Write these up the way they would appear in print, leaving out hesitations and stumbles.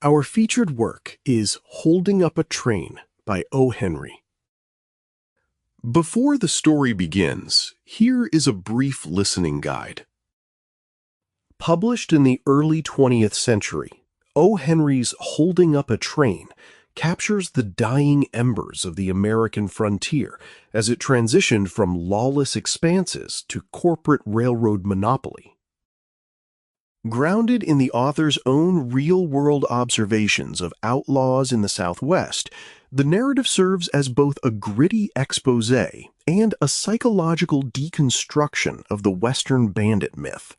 Our featured work is Holding Up a Train by O. Henry. Before the story begins, here is a brief listening guide. Published in the early 20th century, O. Henry's Holding Up a Train captures the dying embers of the American frontier as it transitioned from lawless expanses to corporate railroad monopoly. Grounded in the author's own real-world observations of outlaws in the Southwest, the narrative serves as both a gritty exposé and a psychological deconstruction of the Western bandit myth.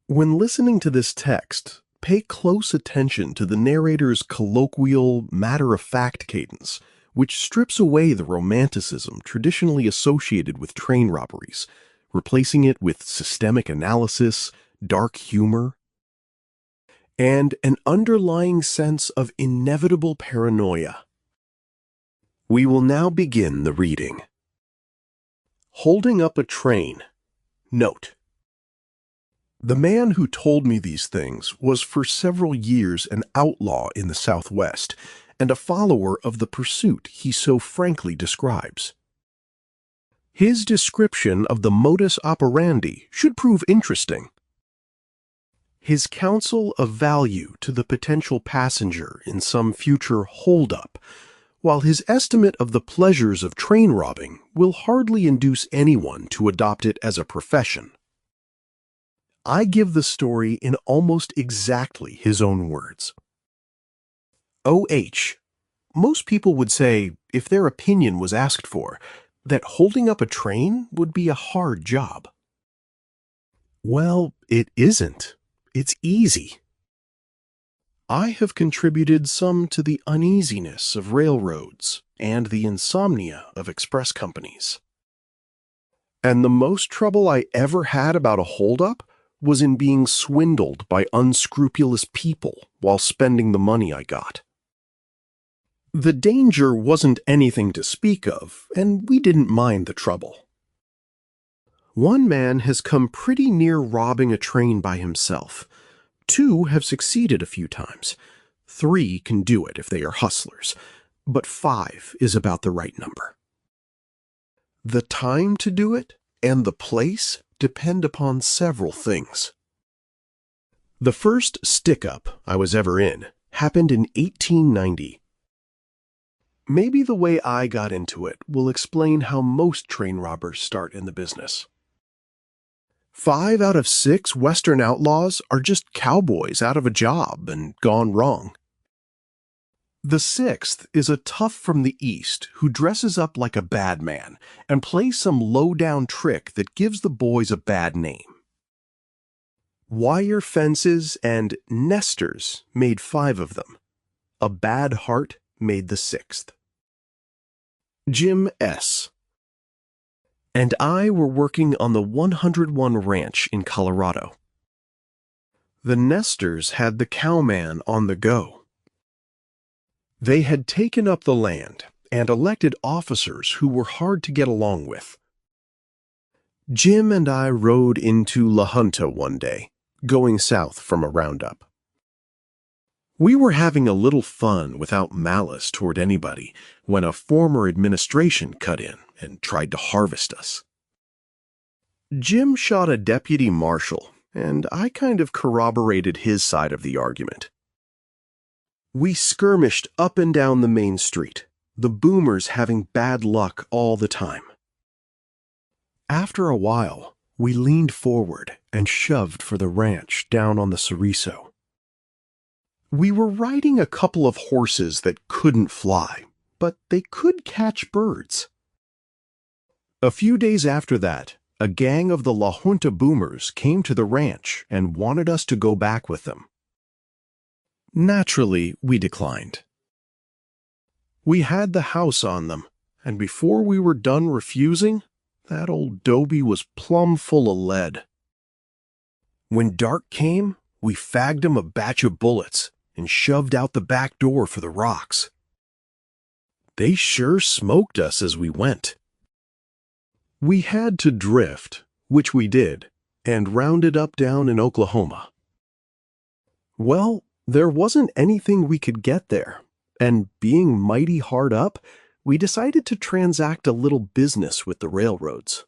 When listening to this text, pay close attention to the narrator's colloquial, matter-of-fact cadence, which strips away the romanticism traditionally associated with train robberies, replacing it with systemic analysis, dark humor, and an underlying sense of inevitable paranoia. We will now begin the reading. Holding Up a Train. Note: the man who told me these things was for several years an outlaw in the Southwest and a follower of the pursuit he so frankly describes. His description of the modus operandi should prove interesting. His counsel of value to the potential passenger in some future hold-up, while his estimate of the pleasures of train robbing will hardly induce anyone to adopt it as a profession. I give the story in almost exactly his own words. O.H. Most people would say, if their opinion was asked for, that holding up a train would be a hard job. Well, it isn't. It's easy. I have contributed some to the uneasiness of railroads and the insomnia of express companies. And the most trouble I ever had about a holdup was in being swindled by unscrupulous people while spending the money I got. The danger wasn't anything to speak of, and we didn't mind the trouble. One man has come pretty near robbing a train by himself. 2 have succeeded a few times. 3 can do it if they are hustlers, but 5 is about the right number. The time to do it and the place depend upon several things. The first stick-up I was ever in happened in 1890. Maybe the way I got into it will explain how most train robbers start in the business. 5 out of 6 Western outlaws are just cowboys out of a job and gone wrong. The 6th is a tough from the East who dresses up like a bad man and plays some low-down trick that gives the boys a bad name. Wire fences and nesters made 5 of them. A bad heart made the 6th. Jim S. and I were working on the 101 Ranch in Colorado. The nesters had the cowman on the go. They had taken up the land and elected officers who were hard to get along with. Jim and I rode into La Junta one day, going south from a roundup. We were having a little fun without malice toward anybody when a former administration cut in and tried to harvest us. Jim shot a deputy marshal, and I kind of corroborated his side of the argument. We skirmished up and down the main street, the boomers having bad luck all the time. After a while, we leaned forward and shoved for the ranch down on the Cerizo. We were riding a couple of horses that couldn't fly, but they could catch birds. A few days after that, a gang of the La Junta boomers came to the ranch and wanted us to go back with them. Naturally, we declined. We had the house on them, and before we were done refusing, that old doby was plumb full of lead. When dark came, we fagged him a batch of bullets and shoved out the back door for the rocks. They sure smoked us as we went. We had to drift, which we did, and rounded up down in Oklahoma. Well, There wasn't anything we could get there, and being mighty hard up, we decided to transact a little business with the railroads.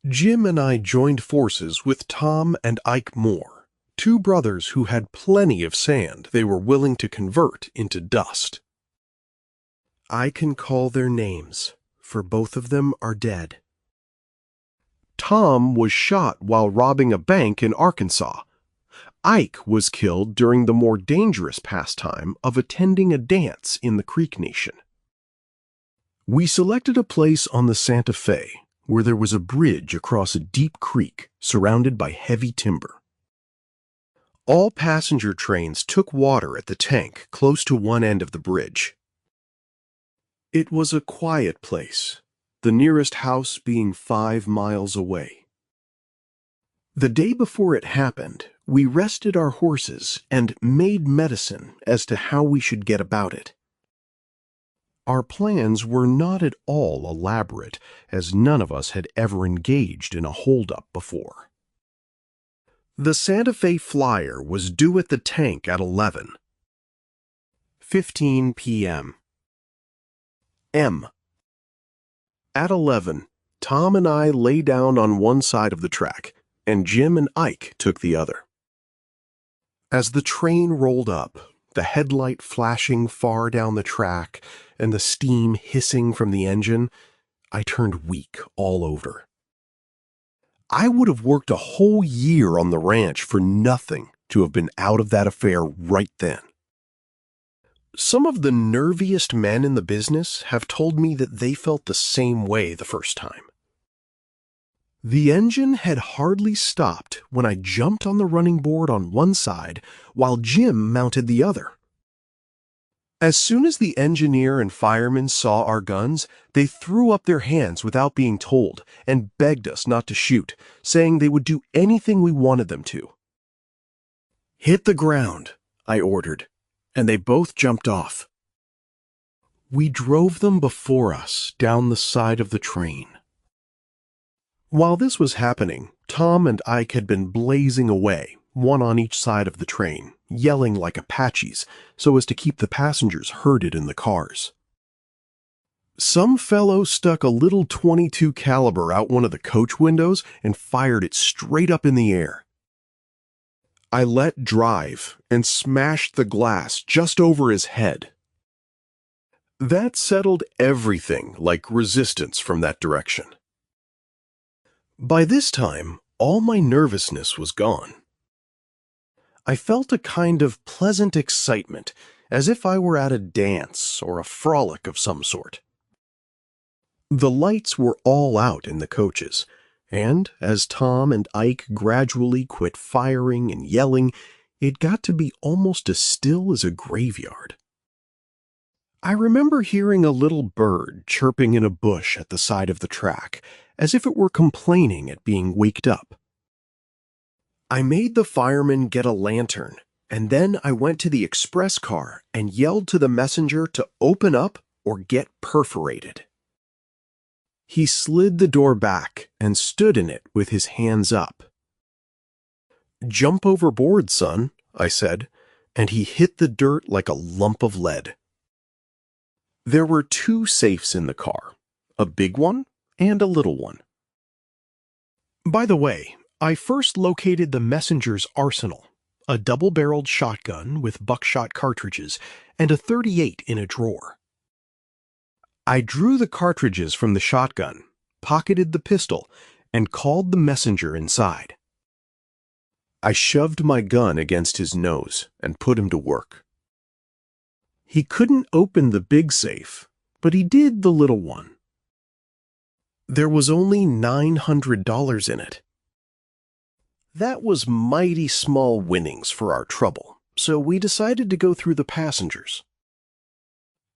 Jim and I joined forces with Tom and Ike Moore, two brothers who had plenty of sand they were willing to convert into dust. I can call their names, for both of them are dead. Tom was shot while robbing a bank in Arkansas. Ike was killed during the more dangerous pastime of attending a dance in the Creek Nation. We selected a place on the Santa Fe where there was a bridge across a deep creek surrounded by heavy timber. All passenger trains took water at the tank close to one end of the bridge. It was a quiet place, the nearest house being 5 miles away. The day before it happened, we rested our horses and made medicine as to how we should get about it. Our plans were not at all elaborate, as none of us had ever engaged in a holdup before. The Santa Fe Flyer was due at the tank at 11:15 p.m. M. At 11, Tom and I lay down on one side of the track, and Jim and Ike took the other. As the train rolled up, the headlight flashing far down the track and the steam hissing from the engine, I turned weak all over. I would have worked a whole year on the ranch for nothing to have been out of that affair right then. Some of the nerviest men in the business have told me that they felt the same way the first time. The engine had hardly stopped when I jumped on the running board on one side while Jim mounted the other. As soon as the engineer and firemen saw our guns, they threw up their hands without being told and begged us not to shoot, saying they would do anything we wanted them to. "Hit the ground," I ordered, and they both jumped off. We drove them before us down the side of the train. While this was happening, Tom and Ike had been blazing away, one on each side of the train, yelling like Apaches so as to keep the passengers herded in the cars. Some fellow stuck a little .22 caliber out one of the coach windows and fired it straight up in the air. I let drive and smashed the glass just over his head. That settled everything like resistance from that direction. By this time, all my nervousness was gone. I felt a kind of pleasant excitement, as if I were at a dance or a frolic of some sort. The lights were all out in the coaches, and as Tom and Ike gradually quit firing and yelling, it got to be almost as still as a graveyard. I remember hearing a little bird chirping in a bush at the side of the track, as if it were complaining at being waked up. I made the fireman get a lantern, and then I went to the express car and yelled to the messenger to open up or get perforated. He slid the door back and stood in it with his hands up. "Jump overboard, son," I said, and he hit the dirt like a lump of lead. There were 2 safes in the car, a big one and a little one. By the way, I first located the messenger's arsenal, a double-barreled shotgun with buckshot cartridges and a .38 in a drawer. I drew the cartridges from the shotgun, pocketed the pistol, and called the messenger inside. I shoved my gun against his nose and put him to work. He couldn't open the big safe, but he did the little one. There was only $900 in it. That was mighty small winnings for our trouble, so we decided to go through the passengers.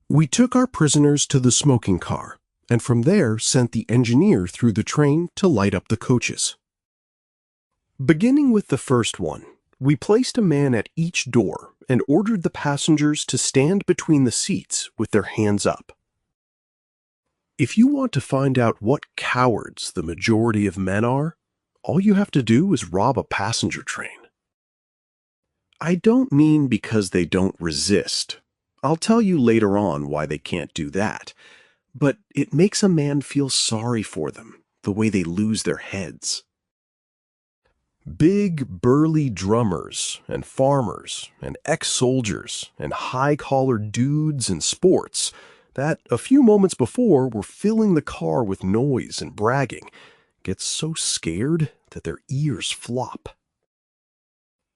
We took our prisoners to the smoking car, and from there sent the engineer through the train to light up the coaches. Beginning with the first one, we placed a man at each door and ordered the passengers to stand between the seats with their hands up. If you want to find out what cowards the majority of men are, all you have to do is rob a passenger train. I don't mean because they don't resist. I'll tell you later on why they can't do that. But it makes a man feel sorry for them, the way they lose their heads. Big, burly drummers and farmers and ex-soldiers and high-collared dudes in sports that a few moments before were filling the car with noise and bragging get so scared that their ears flop.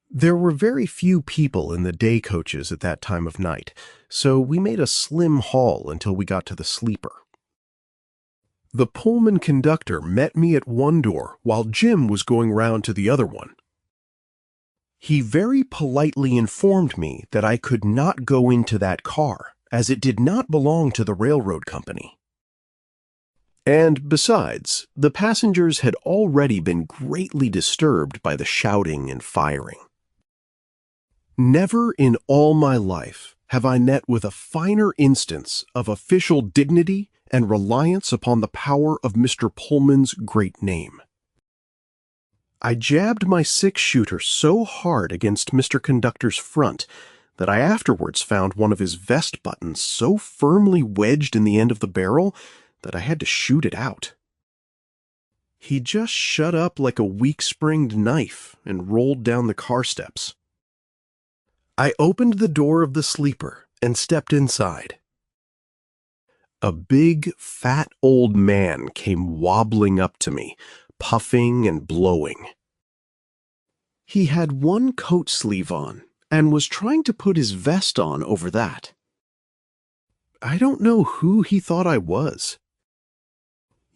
There were very few people in the day coaches at that time of night, so we made a slim haul until we got to the sleeper. The Pullman conductor met me at one door while Jim was going round to the other one. He very politely informed me that I could not go into that car, as it did not belong to the railroad company. And besides, the passengers had already been greatly disturbed by the shouting and firing. Never in all my life have I met with a finer instance of official dignity and reliance upon the power of Mr. Pullman's great name. I jabbed my six-shooter so hard against Mr. Conductor's front that I afterwards found one of his vest buttons so firmly wedged in the end of the barrel that I had to shoot it out. He just shut up like a weak-springed knife and rolled down the car steps. I opened the door of the sleeper and stepped inside. A big, fat old man came wobbling up to me, puffing and blowing. He had one coat sleeve on and was trying to put his vest on over that. I don't know who he thought I was.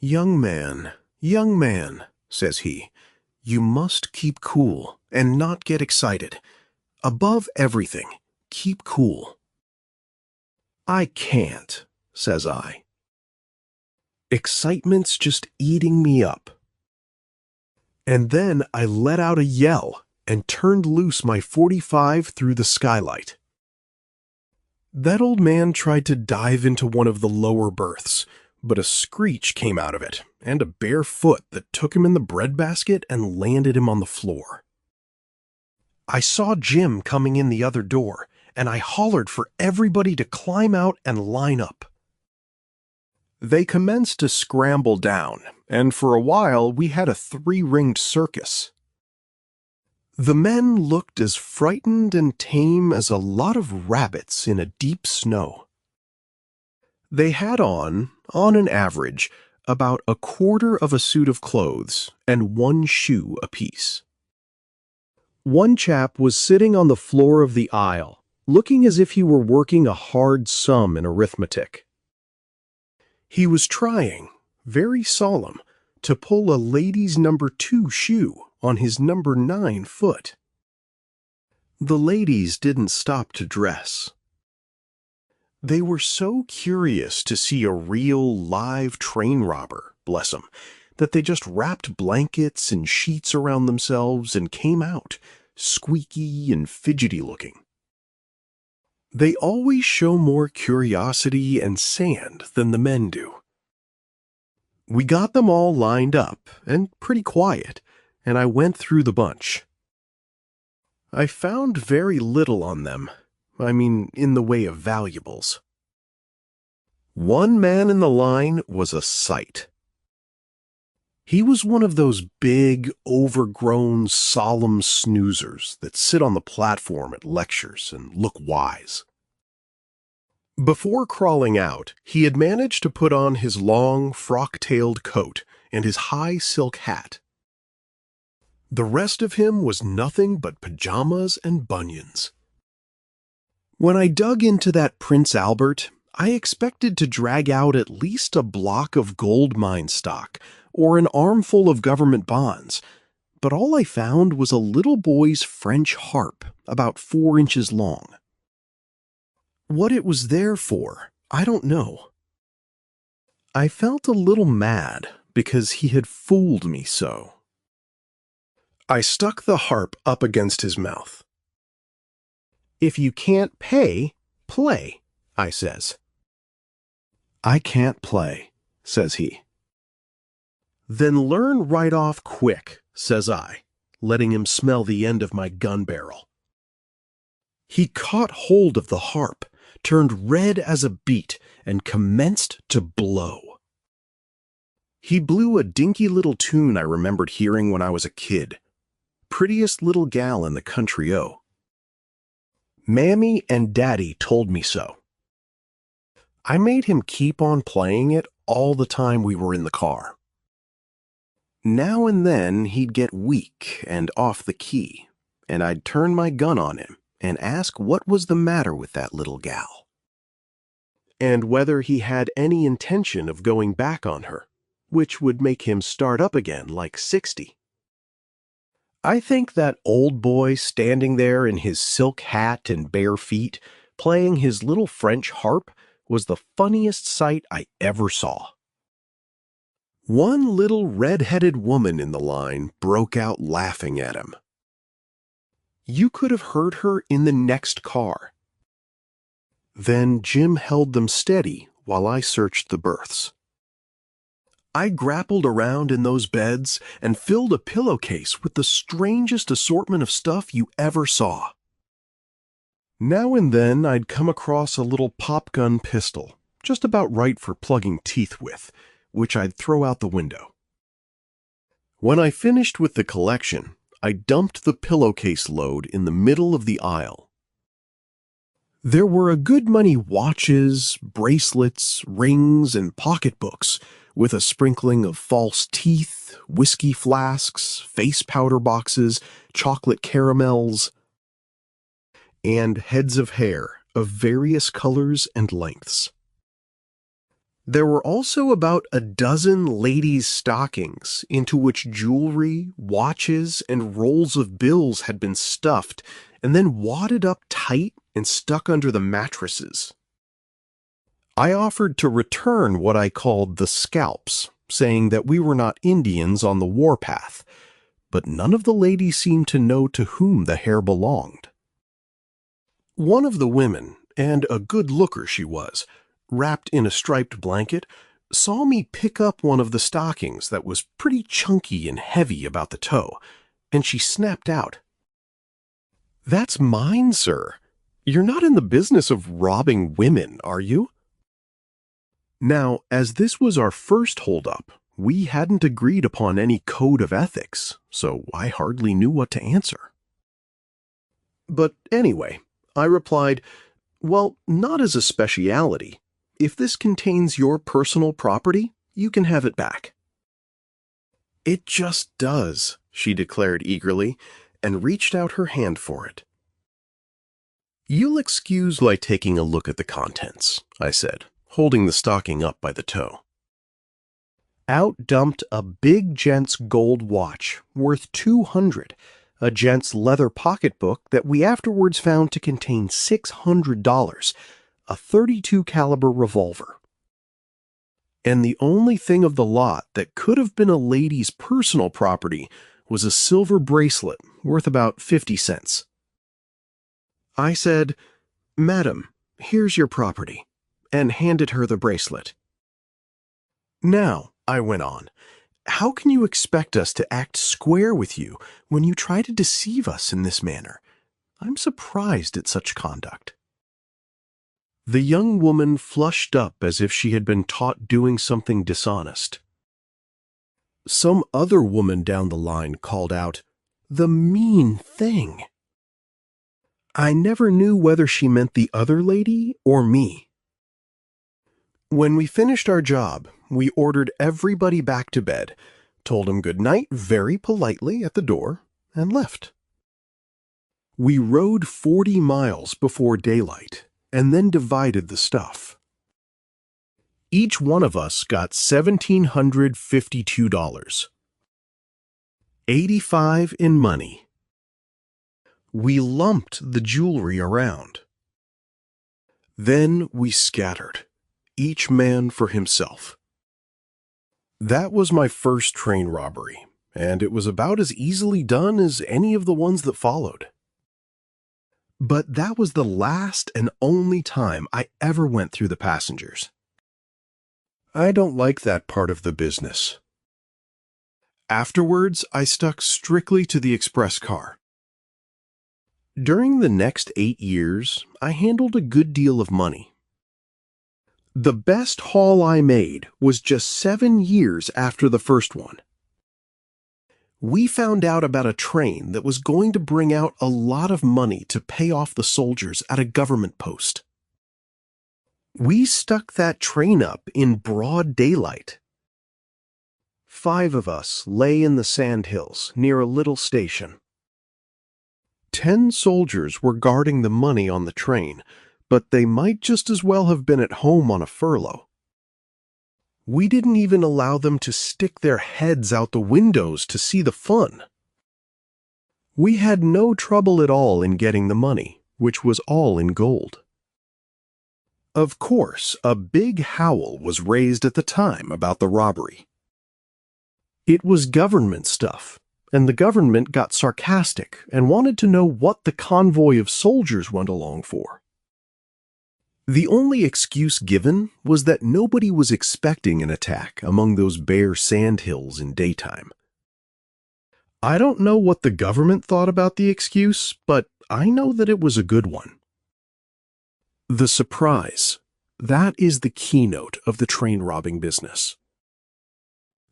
young man, says he, you must keep cool and not get excited. Above everything, keep cool." "I can't," says I. Excitement's just eating me up. And then I let out a yell and turned loose my .45 through the skylight. That old man tried to dive into one of the lower berths, but a screech came out of it and a bare foot that took him in the breadbasket and landed him on the floor. I saw Jim coming in the other door, and I hollered for everybody to climb out and line up. They commenced to scramble down, and for a while we had a three-ringed circus. The men looked as frightened and tame as a lot of rabbits in a deep snow. They had on an average, about a quarter of a suit of clothes and one shoe apiece. One chap was sitting on the floor of the aisle, looking as if he were working a hard sum in arithmetic. He was trying, very solemn, to pull a lady's number 2 shoe on his number 9 foot. The ladies didn't stop to dress. They were so curious to see a real live train robber, bless 'em, that they just wrapped blankets and sheets around themselves and came out, squeaky and fidgety looking. They always show more curiosity and sand than the men do. We got them all lined up and pretty quiet, and I went through the bunch. I found very little on them. I mean, in the way of valuables. One man in the line was a sight. He was one of those big, overgrown, solemn snoozers that sit on the platform at lectures and look wise. Before crawling out, he had managed to put on his long, frock-tailed coat and his high silk hat. The rest of him was nothing but pajamas and bunions. When I dug into that Prince Albert, I expected to drag out at least a block of gold mine stock or an armful of government bonds, but all I found was a little boy's French harp about 4 inches long. What it was there for, I don't know. I felt a little mad because he had fooled me so. I stuck the harp up against his mouth. "If you can't pay, play," I says. "I can't play," says he. "Then learn right off quick," says I, letting him smell the end of my gun barrel. He caught hold of the harp, turned red as a beet, and commenced to blow. He blew a dinky little tune I remembered hearing when I was a kid. Prettiest little gal in the country, oh. Mammy and Daddy told me so. I made him keep on playing it all the time we were in the car. Now and then he'd get weak and off the key, and I'd turn my gun on him and ask what was the matter with that little gal, and whether he had any intention of going back on her, which would make him start up again like 60. I think that old boy standing there in his silk hat and bare feet, playing his little French harp, was the funniest sight I ever saw. One little red-headed woman in the line broke out laughing at him. You could have heard her in the next car. Then Jim held them steady while I searched the berths. I grappled around in those beds and filled a pillowcase with the strangest assortment of stuff you ever saw. Now and then I'd come across a little pop-gun pistol, just about right for plugging teeth with, which I'd throw out the window. When I finished with the collection, I dumped the pillowcase load in the middle of the aisle. There were a good many watches, bracelets, rings, and pocketbooks, with a sprinkling of false teeth, whiskey flasks, face powder boxes, chocolate caramels, and heads of hair of various colors and lengths. There were also about a dozen ladies' stockings into which jewelry, watches, and rolls of bills had been stuffed and then wadded up tight and stuck under the mattresses. I offered to return what I called the scalps, saying that we were not Indians on the warpath, but none of the ladies seemed to know to whom the hair belonged. One of the women, and a good looker she was, wrapped in a striped blanket, saw me pick up one of the stockings that was pretty chunky and heavy about the toe, and she snapped out, "That's mine, sir. You're not in the business of robbing women, are you?" Now, as this was our first holdup, we hadn't agreed upon any code of ethics, so I hardly knew what to answer. But anyway, I replied, "Well, not as a speciality. If this contains your personal property, you can have it back." "It just does," she declared eagerly, and reached out her hand for it. "You'll excuse my taking a look at the contents," I said, holding the stocking up by the toe. Out dumped a big gent's gold watch worth $200, a gent's leather pocketbook that we afterwards found to contain $600, a .32 caliber revolver. And the only thing of the lot that could have been a lady's personal property was a silver bracelet worth about 50 cents. I said, "Madam, here's your property," and handed her the bracelet. "Now," I went on, "how can you expect us to act square with you when you try to deceive us in this manner? I'm surprised at such conduct." The young woman flushed up as if she had been taught doing something dishonest. Some other woman down the line called out, "The mean thing." I never knew whether she meant the other lady or me. When we finished our job, we ordered everybody back to bed, told them good night very politely at the door, and left. We rode 40 miles before daylight, and then divided the stuff. Each one of us got $1,752, 85 in money. We lumped the jewelry around. Then we scattered, each man for himself. That was my first train robbery, and it was about as easily done as any of the ones that followed. But that was the last and only time I ever went through the passengers. I don't like that part of the business. Afterwards, I stuck strictly to the express car. During the next 8 years, I handled a good deal of money. The best haul I made was just 7 years after the first one. We found out about a train that was going to bring out a lot of money to pay off the soldiers at a government post. We stuck that train up in broad daylight. 5 of us lay in the sandhills near a little station. 10 soldiers were guarding the money on the train, but they might just as well have been at home on a furlough. We didn't even allow them to stick their heads out the windows to see the fun. We had no trouble at all in getting the money, which was all in gold. Of course, a big howl was raised at the time about the robbery. It was government stuff, and the government got sarcastic and wanted to know what the convoy of soldiers went along for. The only excuse given was that nobody was expecting an attack among those bare sandhills in daytime. I don't know what the government thought about the excuse, but I know that it was a good one. The surprise. That is the keynote of the train robbing business.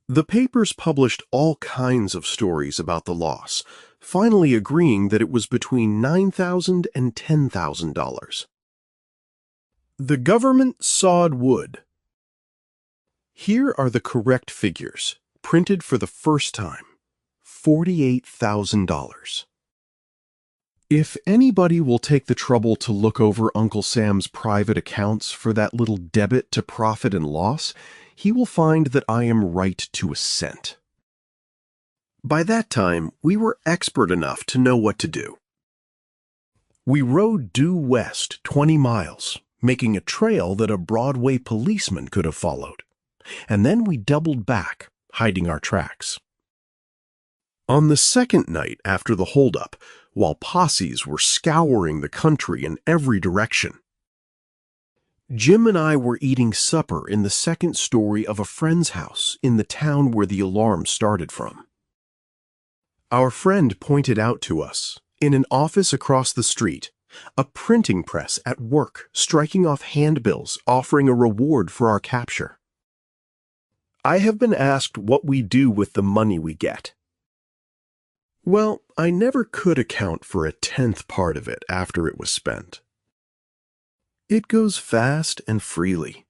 The papers published all kinds of stories about the loss, finally agreeing that it was between $9,000 and $10,000. The government sawed wood. Here are the correct figures, printed for the first time. $48,000. If anybody will take the trouble to look over Uncle Sam's private accounts for that little debit to profit and loss, he will find that I am right to a cent. By that time, we were expert enough to know what to do. We rode due west 20 miles, making a trail that a Broadway policeman could have followed, and then we doubled back, hiding our tracks. On the second night after the holdup, while posses were scouring the country in every direction, Jim and I were eating supper in the second story of a friend's house in the town where the alarm started from. Our friend pointed out to us, in an office across the street, a printing press at work striking off handbills offering a reward for our capture. I have been asked what we do with the money we get. Well, I never could account for a 10th part of it after it was spent. It goes fast and freely.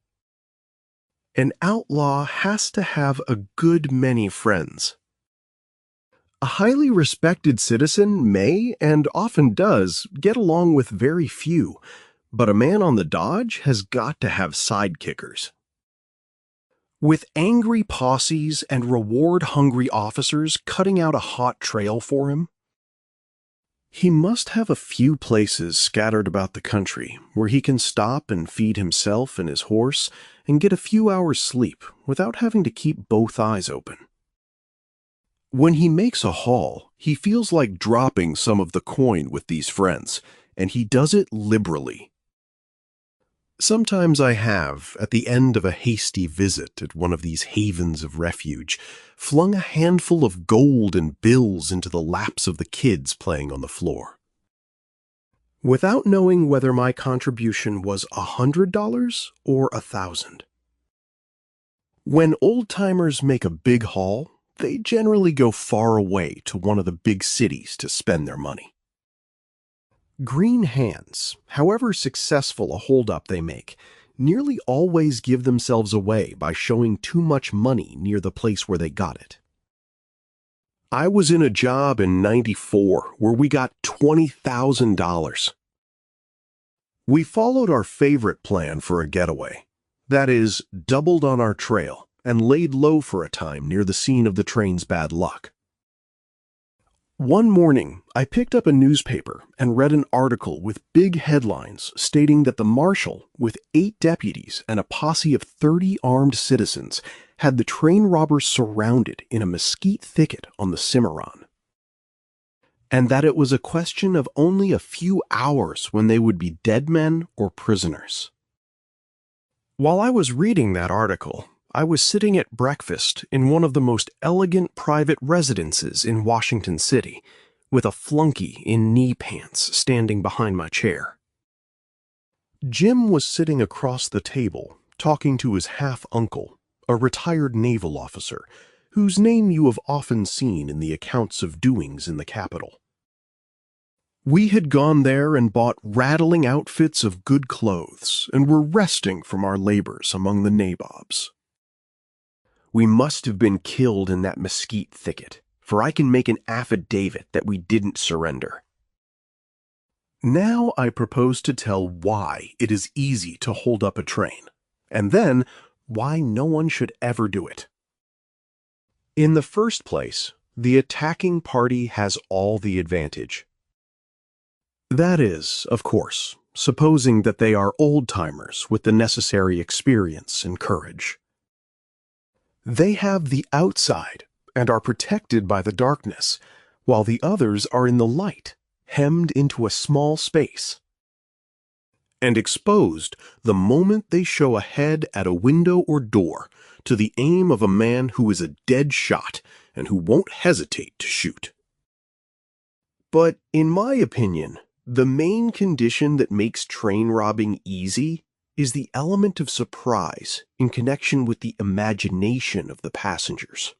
An outlaw has to have a good many friends. A highly respected citizen may, and often does, get along with very few, but a man on the dodge has got to have sidekickers. With angry posses and reward-hungry officers cutting out a hot trail for him, he must have a few places scattered about the country where he can stop and feed himself and his horse and get a few hours' sleep without having to keep both eyes open. When he makes a haul, he feels like dropping some of the coin with these friends, and he does it liberally. Sometimes I have, at the end of a hasty visit at one of these havens of refuge, flung a handful of gold and bills into the laps of the kids playing on the floor. Without knowing whether my contribution was $100 or $1,000. When old-timers make a big haul, they generally go far away to one of the big cities to spend their money. Green hands, however successful a holdup they make, nearly always give themselves away by showing too much money near the place where they got it. I was in a job in '94 where we got $20,000. We followed our favorite plan for a getaway. That is, doubled on our trail and laid low for a time near the scene of the train's bad luck. One morning, I picked up a newspaper and read an article with big headlines stating that the marshal, with 8 deputies and a posse of 30 armed citizens, had the train robbers surrounded in a mesquite thicket on the Cimarron, and that it was a question of only a few hours when they would be dead men or prisoners. While I was reading that article, I was sitting at breakfast in one of the most elegant private residences in Washington City, with a flunky in knee pants standing behind my chair. Jim was sitting across the table, talking to his half-uncle, a retired naval officer, whose name you have often seen in the accounts of doings in the capital. We had gone there and bought rattling outfits of good clothes, and were resting from our labors among the nabobs. We must have been killed in that mesquite thicket, for I can make an affidavit that we didn't surrender. Now I propose to tell why it is easy to hold up a train, and then why no one should ever do it. In the first place, the attacking party has all the advantage. That is, of course, supposing that they are old-timers with the necessary experience and courage. They have the outside and are protected by the darkness, while the others are in the light, hemmed into a small space, and exposed the moment they show a head at a window or door to the aim of a man who is a dead shot and who won't hesitate to shoot. But in my opinion, the main condition that makes train robbing easy is the element of surprise in connection with the imagination of the passengers.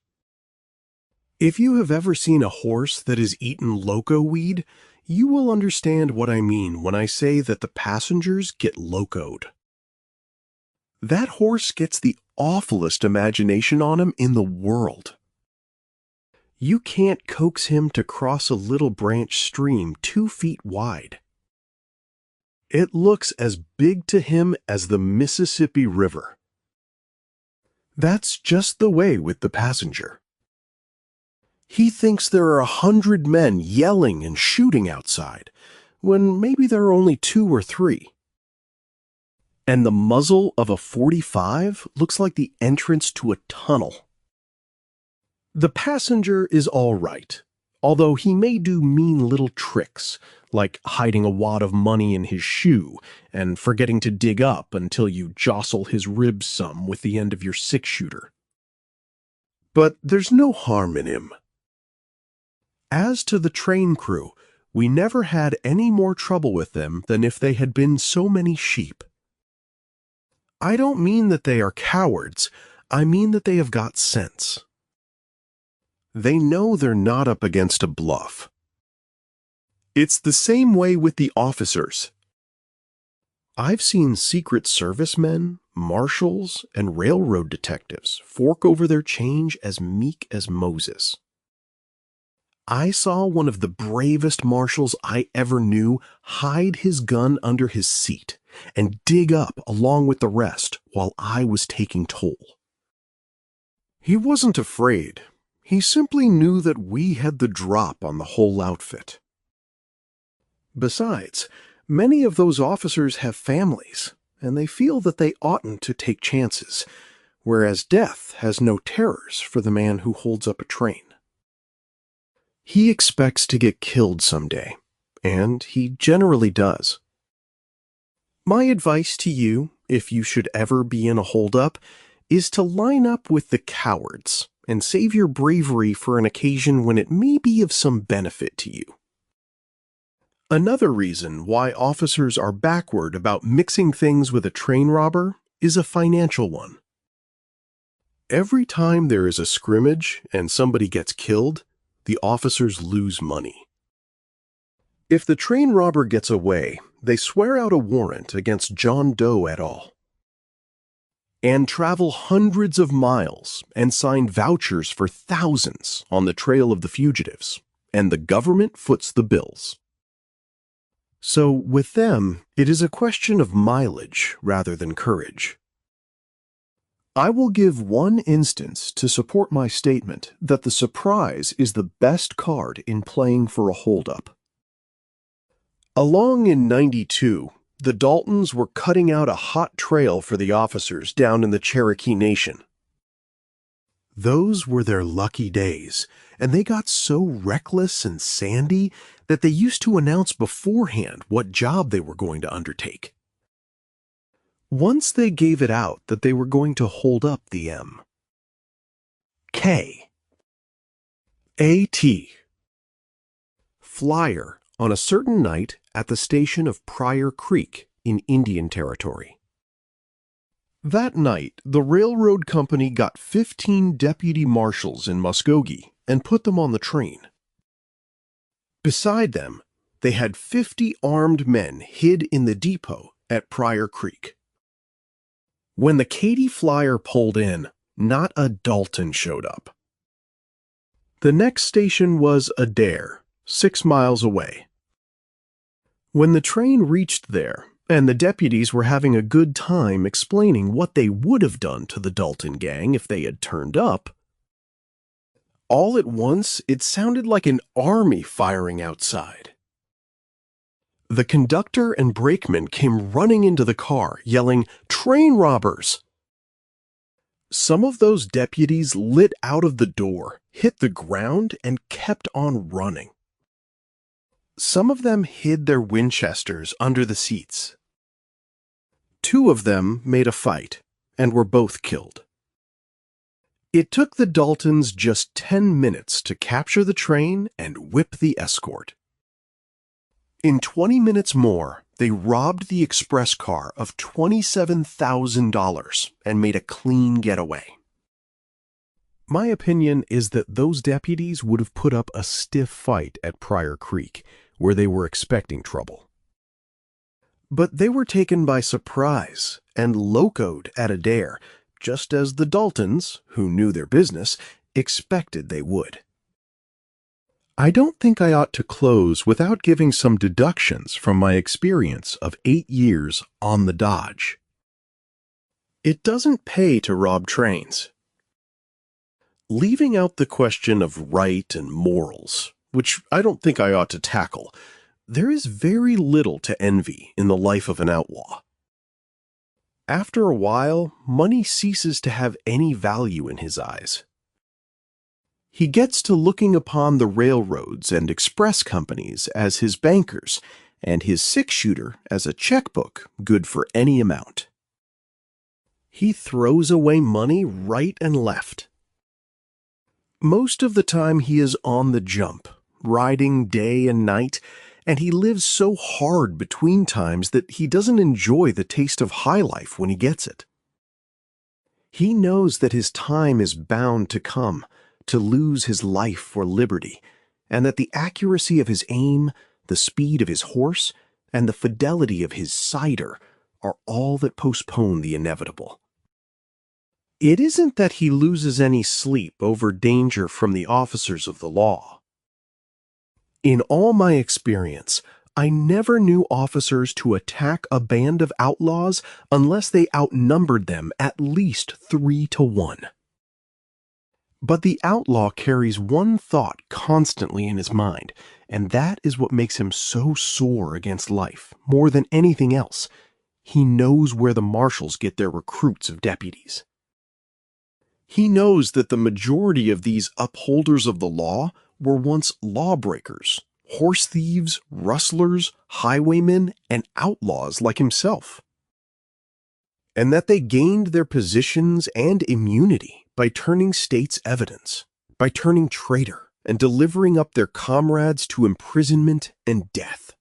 If you have ever seen a horse that has eaten loco weed, you will understand what I mean when I say that the passengers get locoed. That horse gets the awfulest imagination on him in the world. You can't coax him to cross a little branch stream 2 feet wide. It looks as big to him as the Mississippi River. That's just the way with the passenger. He thinks there are 100 men yelling and shooting outside, when maybe there are only 2 or 3. And the muzzle of a .45 looks like the entrance to a tunnel. The passenger is all right, although he may do mean little tricks, like hiding a wad of money in his shoe and forgetting to dig up until you jostle his ribs some with the end of your 6-shooter. But there's no harm in him. As to the train crew, we never had any more trouble with them than if they had been so many sheep. I don't mean that they are cowards, I mean that they have got sense. They know they're not up against a bluff. It's the same way with the officers. I've seen Secret Service men, marshals, and railroad detectives fork over their change as meek as Moses. I saw one of the bravest marshals I ever knew hide his gun under his seat and dig up along with the rest while I was taking toll. He wasn't afraid. He simply knew that we had the drop on the whole outfit. Besides, many of those officers have families, and they feel that they oughtn't to take chances, whereas death has no terrors for the man who holds up a train. He expects to get killed someday, and he generally does. My advice to you, if you should ever be in a holdup, is to line up with the cowards and save your bravery for an occasion when it may be of some benefit to you. Another reason why officers are backward about mixing things with a train robber is a financial one. Every time there is a scrimmage and somebody gets killed, the officers lose money. If the train robber gets away, they swear out a warrant against John Doe et al. And travel hundreds of miles and sign vouchers for thousands on the trail of the fugitives, and the government foots the bills. So with them, it is a question of mileage rather than courage. I will give one instance to support my statement that the surprise is the best card in playing for a holdup. Along in '92, the Daltons were cutting out a hot trail for the officers down in the Cherokee Nation. Those were their lucky days, and they got so reckless and sandy that they used to announce beforehand what job they were going to undertake. Once they gave it out that they were going to hold up the M. K. A.T. flyer on a certain night at the station of Pryor Creek in Indian Territory. That night, the railroad company got 15 deputy marshals in Muskogee and put them on the train. Beside them, they had 50 armed men hid in the depot at Pryor Creek. When the Katy flyer pulled in, not a Dalton showed up. The next station was Adair, 6 miles away. When the train reached there, and the deputies were having a good time explaining what they would have done to the Dalton gang if they had turned up, all at once it sounded like an army firing outside. The conductor and brakeman came running into the car, yelling, "Train robbers!" Some of those deputies lit out of the door, hit the ground, and kept on running. Some of them hid their Winchesters under the seats. 2 of them made a fight, and were both killed. It took the Daltons just 10 minutes to capture the train and whip the escort. In 20 minutes more, they robbed the express car of $27,000 and made a clean getaway. My opinion is that those deputies would have put up a stiff fight at Pryor Creek, where they were expecting trouble. But they were taken by surprise and locoed at Adair, just as the Daltons, who knew their business, expected they would. I don't think I ought to close without giving some deductions from my experience of 8 years on the Dodge. It doesn't pay to rob trains. Leaving out the question of right and morals, which I don't think I ought to tackle, there is very little to envy in the life of an outlaw. After a while, money ceases to have any value in his eyes. He gets to looking upon the railroads and express companies as his bankers, and his 6-shooter as a checkbook good for any amount. He throws away money right and left. Most of the time he is on the jump, riding day and night, and he lives so hard between times that he doesn't enjoy the taste of high life when he gets it. He knows that his time is bound to come, to lose his life for liberty, and that the accuracy of his aim, the speed of his horse, and the fidelity of his cider are all that postpone the inevitable. It isn't that he loses any sleep over danger from the officers of the law. In all my experience, I never knew officers to attack a band of outlaws unless they outnumbered them at least 3-1. But the outlaw carries one thought constantly in his mind, and that is what makes him so sore against life, more than anything else. He knows where the marshals get their recruits of deputies. He knows that the majority of these upholders of the law were once lawbreakers, horse thieves, rustlers, highwaymen, and outlaws like himself. And that they gained their positions and immunity by turning state's evidence, by turning traitor, and delivering up their comrades to imprisonment and death.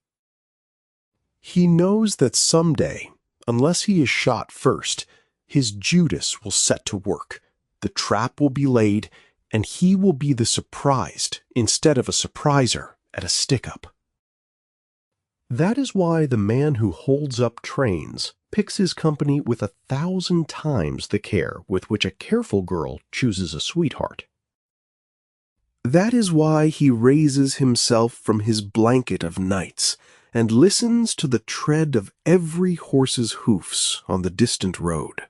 He knows that someday, unless he is shot first, his Judas will set to work, the trap will be laid, and he will be the surprised instead of a surpriser at a stick-up. That is why the man who holds up trains picks his company with 1,000 times the care with which a careful girl chooses a sweetheart. That is why he raises himself from his blanket of nights and listens to the tread of every horse's hoofs on the distant road.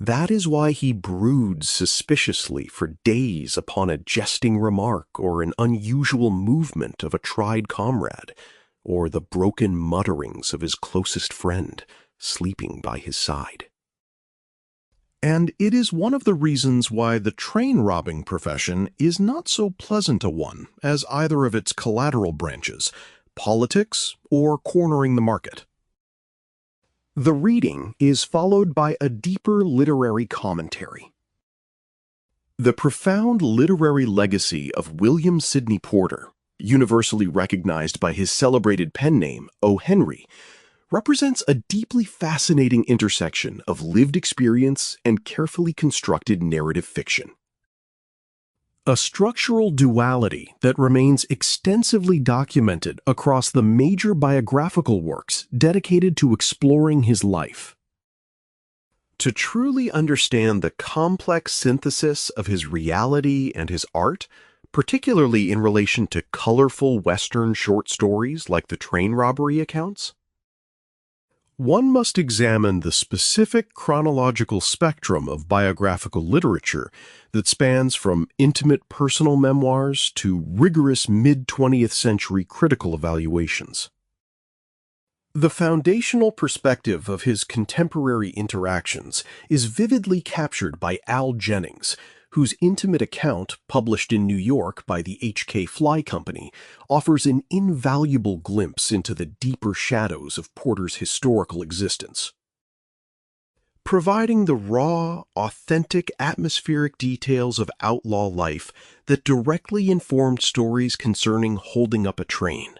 That is why he broods suspiciously for days upon a jesting remark or an unusual movement of a tried comrade, or the broken mutterings of his closest friend sleeping by his side. And it is one of the reasons why the train robbing profession is not so pleasant a one as either of its collateral branches, politics or cornering the market. The reading is followed by a deeper literary commentary. The profound literary legacy of William Sidney Porter, universally recognized by his celebrated pen name, O. Henry, represents a deeply fascinating intersection of lived experience and carefully constructed narrative fiction. A structural duality that remains extensively documented across the major biographical works dedicated to exploring his life. To truly understand the complex synthesis of his reality and his art, particularly in relation to colorful Western short stories like the train robbery accounts, one must examine the specific chronological spectrum of biographical literature that spans from intimate personal memoirs to rigorous mid-20th century critical evaluations. The foundational perspective of his contemporary interactions is vividly captured by Al Jennings, whose intimate account, published in New York by the H.K. Fly Company, offers an invaluable glimpse into the deeper shadows of Porter's historical existence. Providing the raw, authentic, atmospheric details of outlaw life that directly informed stories concerning holding up a train.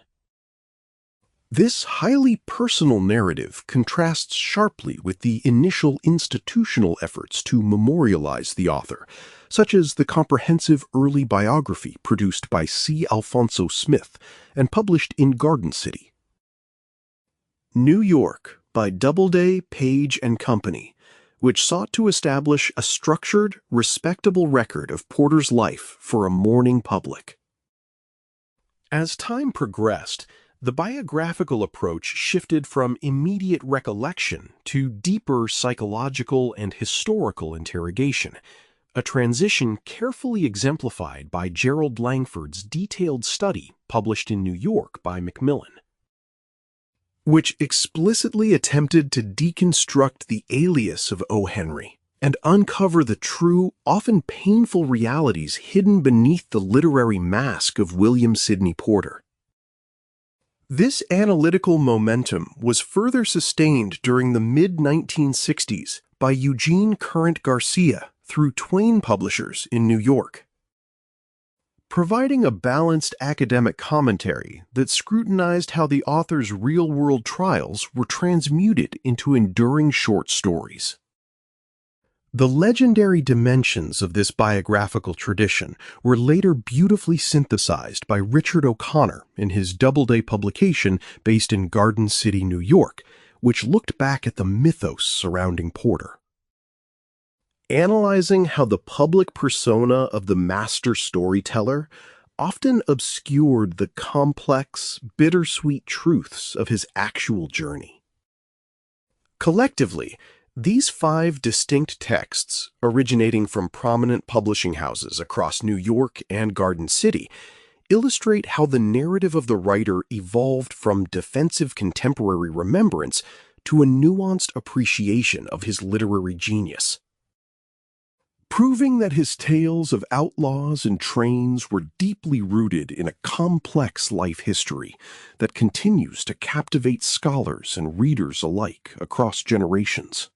This highly personal narrative contrasts sharply with the initial institutional efforts to memorialize the author, such as the comprehensive early biography produced by C. Alfonso Smith and published in Garden City. New York by Doubleday, Page and Company, which sought to establish a structured, respectable record of Porter's life for a mourning public. As time progressed, the biographical approach shifted from immediate recollection to deeper psychological and historical interrogation, a transition carefully exemplified by Gerald Langford's detailed study published in New York by Macmillan, which explicitly attempted to deconstruct the alias of O. Henry and uncover the true, often painful realities hidden beneath the literary mask of William Sidney Porter. This analytical momentum was further sustained during the mid-1960s by Eugene Current Garcia through Twain Publishers in New York, providing a balanced academic commentary that scrutinized how the author's real-world trials were transmuted into enduring short stories. The legendary dimensions of this biographical tradition were later beautifully synthesized by Richard O'Connor in his Doubleday publication based in Garden City, New York, which looked back at the mythos surrounding Porter, analyzing how the public persona of the master storyteller often obscured the complex, bittersweet truths of his actual journey. Collectively, these 5 distinct texts, originating from prominent publishing houses across New York and Garden City, illustrate how the narrative of the writer evolved from defensive contemporary remembrance to a nuanced appreciation of his literary genius, proving that his tales of outlaws and trains were deeply rooted in a complex life history that continues to captivate scholars and readers alike across generations,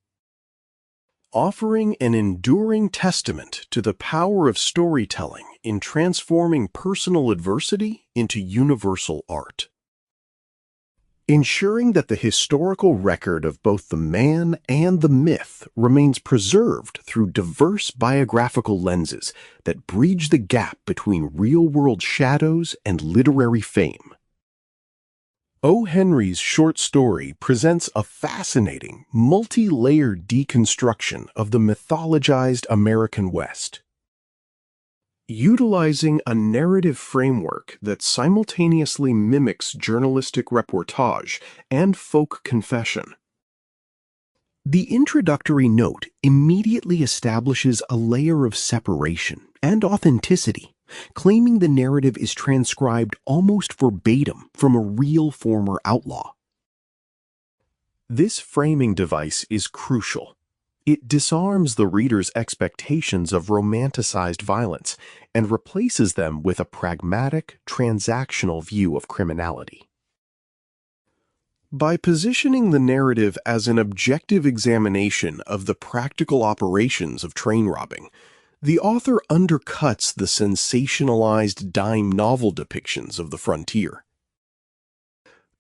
offering an enduring testament to the power of storytelling in transforming personal adversity into universal art. Ensuring that the historical record of both the man and the myth remains preserved through diverse biographical lenses that bridge the gap between real-world shadows and literary fame. O. Henry's short story presents a fascinating, multi-layered deconstruction of the mythologized American West, utilizing a narrative framework that simultaneously mimics journalistic reportage and folk confession. The introductory note immediately establishes a layer of separation and authenticity, claiming the narrative is transcribed almost verbatim from a real former outlaw. This framing device is crucial. It disarms the reader's expectations of romanticized violence and replaces them with a pragmatic, transactional view of criminality. By positioning the narrative as an objective examination of the practical operations of train robbing, The author undercuts the sensationalized dime novel depictions of the frontier.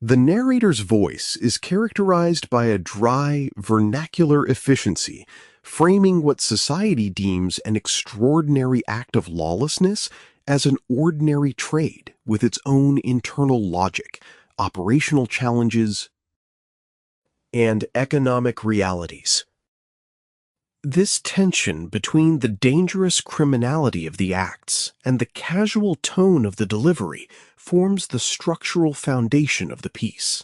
The narrator's voice is characterized by a dry, vernacular efficiency, framing what society deems an extraordinary act of lawlessness as an ordinary trade with its own internal logic, operational challenges, and economic realities. This tension between the dangerous criminality of the acts and the casual tone of the delivery forms the structural foundation of the piece.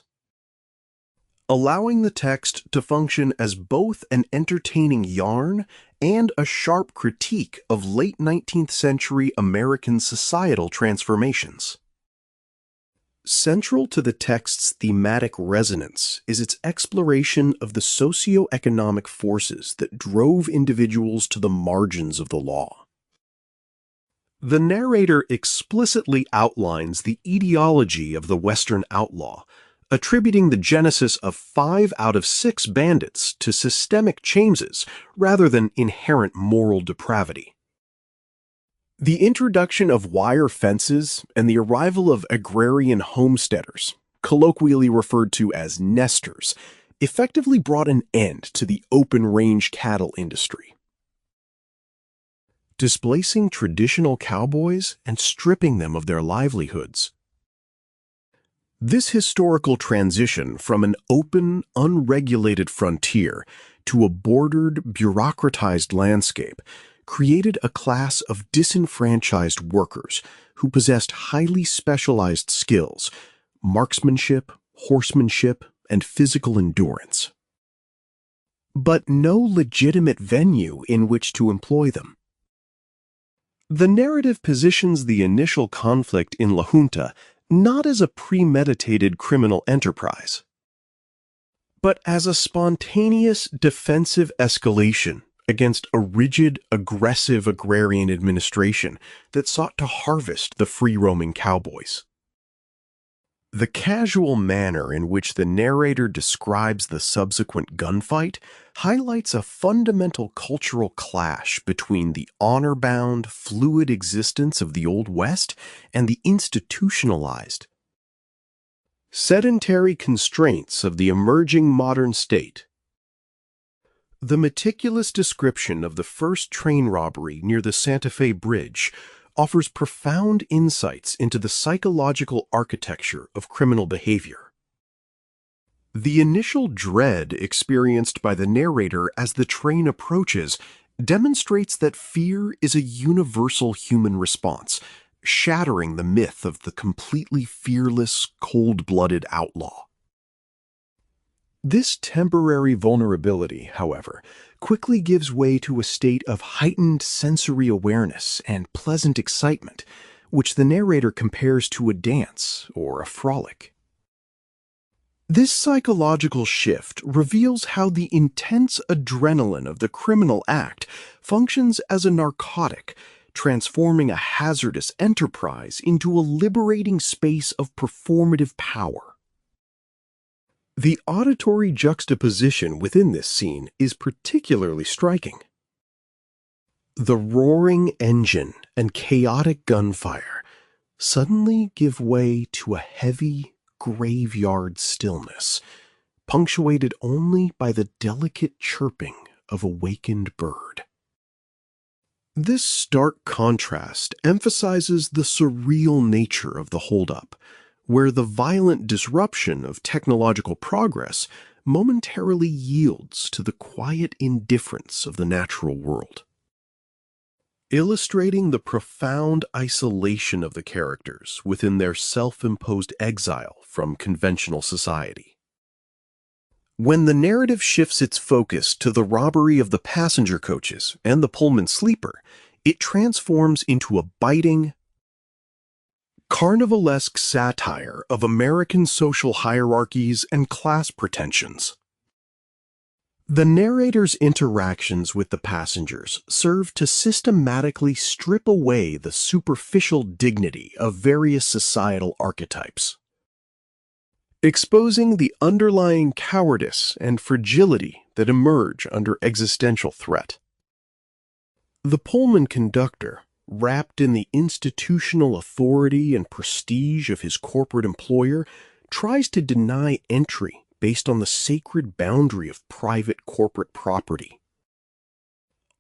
Allowing the text to function as both an entertaining yarn and a sharp critique of late 19th century American societal transformations. Central to the text's thematic resonance is its exploration of the socio-economic forces that drove individuals to the margins of the law. The narrator explicitly outlines the etiology of the Western outlaw, attributing the genesis of 5 out of 6 bandits to systemic changes rather than inherent moral depravity. The introduction of wire fences and the arrival of agrarian homesteaders, colloquially referred to as nesters, effectively brought an end to the open-range cattle industry, displacing traditional cowboys and stripping them of their livelihoods. This historical transition from an open, unregulated frontier to a bordered, bureaucratized landscape created a class of disenfranchised workers who possessed highly specialized skills, marksmanship, horsemanship, and physical endurance, but no legitimate venue in which to employ them. The narrative positions the initial conflict in La Junta not as a premeditated criminal enterprise, but as a spontaneous defensive escalation against a rigid, aggressive agrarian administration that sought to harvest the free-roaming cowboys. The casual manner in which the narrator describes the subsequent gunfight highlights a fundamental cultural clash between the honor-bound, fluid existence of the Old West and the institutionalized, sedentary constraints of the emerging modern state. The meticulous description of the first train robbery near the Santa Fe Bridge offers profound insights into the psychological architecture of criminal behavior. The initial dread experienced by the narrator as the train approaches demonstrates that fear is a universal human response, shattering the myth of the completely fearless, cold-blooded outlaw. This temporary vulnerability, however, quickly gives way to a state of heightened sensory awareness and pleasant excitement, which the narrator compares to a dance or a frolic. This psychological shift reveals how the intense adrenaline of the criminal act functions as a narcotic, transforming a hazardous enterprise into a liberating space of performative power. The auditory juxtaposition within this scene is particularly striking. The roaring engine and chaotic gunfire suddenly give way to a heavy, graveyard stillness, punctuated only by the delicate chirping of a wakened bird. This stark contrast emphasizes the surreal nature of the holdup, where the violent disruption of technological progress momentarily yields to the quiet indifference of the natural world. Illustrating the profound isolation of the characters within their self-imposed exile from conventional society. When the narrative shifts its focus to the robbery of the passenger coaches and the Pullman sleeper, it transforms into a biting, carnivalesque satire of American social hierarchies and class pretensions. The narrator's interactions with the passengers serve to systematically strip away the superficial dignity of various societal archetypes, exposing the underlying cowardice and fragility that emerge under existential threat. The Pullman conductor, wrapped in the institutional authority and prestige of his corporate employer, tries to deny entry based on the sacred boundary of private corporate property,